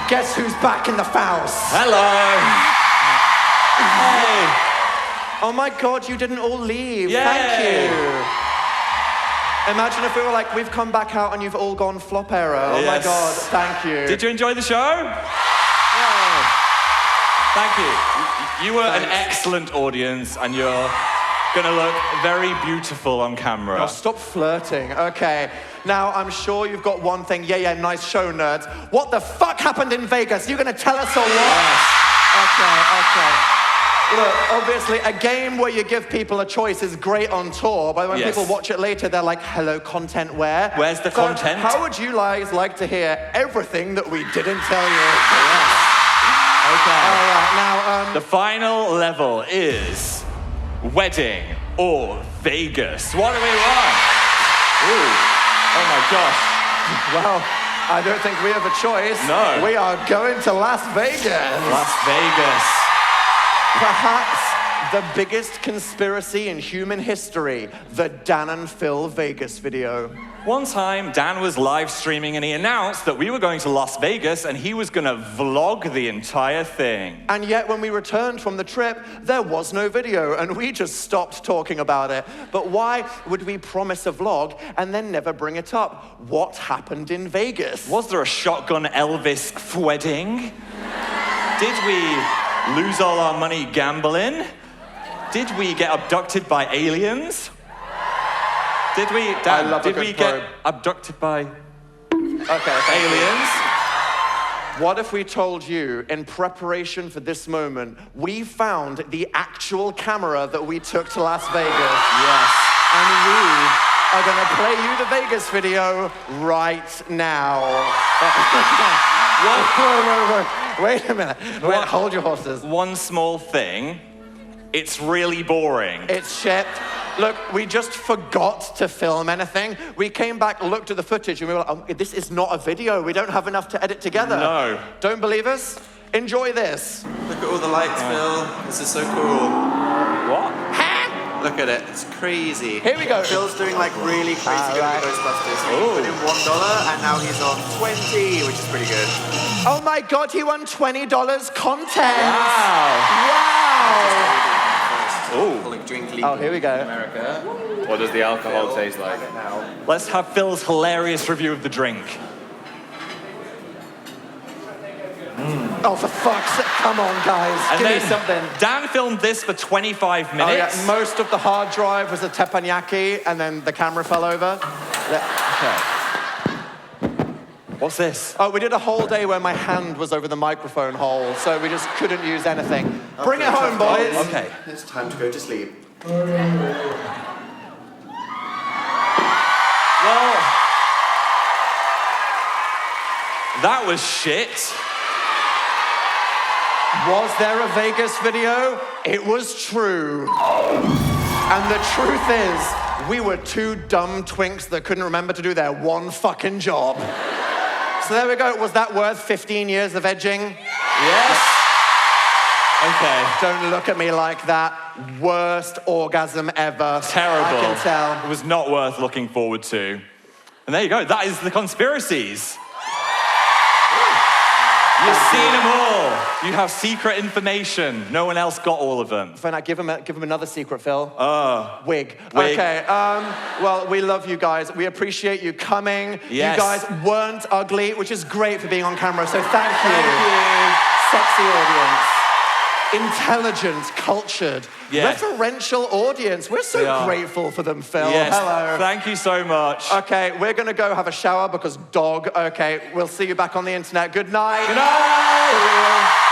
[SPEAKER 5] Guess who's back in the house?
[SPEAKER 2] Hello. Hey.
[SPEAKER 5] Oh my God, you didn't all leave.
[SPEAKER 2] Yay.
[SPEAKER 5] Thank you. Imagine if we were like, we've come back out and you've all gone flop error. Oh my
[SPEAKER 2] Yes.
[SPEAKER 5] God, thank you.
[SPEAKER 2] Did you enjoy the show? Yeah. Thank you. You were an excellent audience, and you're gonna look very beautiful on camera.
[SPEAKER 5] Oh, stop flirting. Okay. Now, I'm sure you've got one thing. Yeah, nice show, nerds. What the fuck happened in Vegas? You gonna tell us or what?
[SPEAKER 2] Yes.
[SPEAKER 5] Okay. Look, obviously, a game where you give people a choice is great on tour, but when
[SPEAKER 2] Yes.
[SPEAKER 5] people watch it later, they're like, hello, content where?
[SPEAKER 2] Where's the content?
[SPEAKER 5] How would you guys like to hear everything that we didn't tell you?
[SPEAKER 2] Okay.
[SPEAKER 5] All right, now,
[SPEAKER 2] The final level is wedding or Vegas. What do we want? Ooh. Oh my gosh.
[SPEAKER 5] well, I don't think we have a choice.
[SPEAKER 2] No.
[SPEAKER 5] We are going to Las Vegas.
[SPEAKER 2] Las Vegas.
[SPEAKER 5] Perhaps the biggest conspiracy in human history, the Dan and Phil Vegas video.
[SPEAKER 2] One time, Dan was live streaming and he announced that we were going to Las Vegas and he was gonna vlog the entire thing.
[SPEAKER 5] And yet when we returned from the trip, there was no video and we just stopped talking about it. But why would we promise a vlog and then never bring it up? What happened in Vegas?
[SPEAKER 2] Was there a shotgun Elvis wedding? Did we lose all our money gambling? Did we get abducted by aliens? Did we, Dan, did we get abducted by aliens?
[SPEAKER 5] What if we told you, in preparation for this moment, we found the actual camera that we took to Las Vegas?
[SPEAKER 2] Yes.
[SPEAKER 5] And we are gonna play you the Vegas video right now. Wait a minute. Hold your horses.
[SPEAKER 2] One small thing, it's really boring.
[SPEAKER 5] It's shit. Look, we just forgot to film anything. We came back, looked at the footage, and we were like, oh, this is not a video. We don't have enough to edit together.
[SPEAKER 2] No.
[SPEAKER 5] Don't believe us? Enjoy this.
[SPEAKER 11] Look at all the lights, Phil. This is so cool.
[SPEAKER 2] What?
[SPEAKER 11] Look at it. It's crazy.
[SPEAKER 5] Here we go.
[SPEAKER 11] Phil's doing like really crazy good at Ghostbusters. He put in $1 and now he's on 20, which is pretty good.
[SPEAKER 5] Oh my God, he won $20 content.
[SPEAKER 2] Wow.
[SPEAKER 11] Alcoholic drink legal
[SPEAKER 5] here we go.
[SPEAKER 11] in America.
[SPEAKER 12] What does the alcohol taste like?
[SPEAKER 2] Let's have Phil's hilarious review of the drink.
[SPEAKER 5] Oh, for fuck's sake. Come on, guys.
[SPEAKER 2] And
[SPEAKER 5] Give me
[SPEAKER 2] then
[SPEAKER 5] something.
[SPEAKER 2] Dan filmed this for 25 minutes.
[SPEAKER 5] Oh, yeah. Most of the hard drive was a teppanyaki, and then the camera fell over. Okay.
[SPEAKER 2] What's this?
[SPEAKER 5] Oh, we did a whole day where my hand was over the microphone hole, so we just couldn't use anything. Bring it home, boys.
[SPEAKER 2] Okay.
[SPEAKER 4] It's time to go to sleep.
[SPEAKER 2] Well, that was shit.
[SPEAKER 5] Was there a Vegas video? It was true. And the truth is, we were two dumb twinks that couldn't remember to do their one fucking job. So there we go. Was that worth 15 years of edging?
[SPEAKER 2] Yes. Okay.
[SPEAKER 5] Don't look at me like that. Worst orgasm ever.
[SPEAKER 2] Terrible.
[SPEAKER 5] I can tell.
[SPEAKER 2] It was not worth looking forward to. And there you go. That is the conspiracies. You've seen them all. You have secret information. No one else got all of them.
[SPEAKER 5] Fine, give him another secret, Phil. Wig.
[SPEAKER 2] Wig.
[SPEAKER 5] Okay, well, we love you guys. We appreciate you coming.
[SPEAKER 2] Yes.
[SPEAKER 5] You guys weren't ugly, which is great for being on camera, so thank you. Sexy audience. Intelligent, cultured, referential audience. We're so grateful for them, Phil.
[SPEAKER 2] Yes.
[SPEAKER 5] Hello.
[SPEAKER 2] Thank you so much.
[SPEAKER 5] Okay, we're gonna go have a shower because dog. Okay, we'll see you back on the internet. Good night.
[SPEAKER 2] Good night.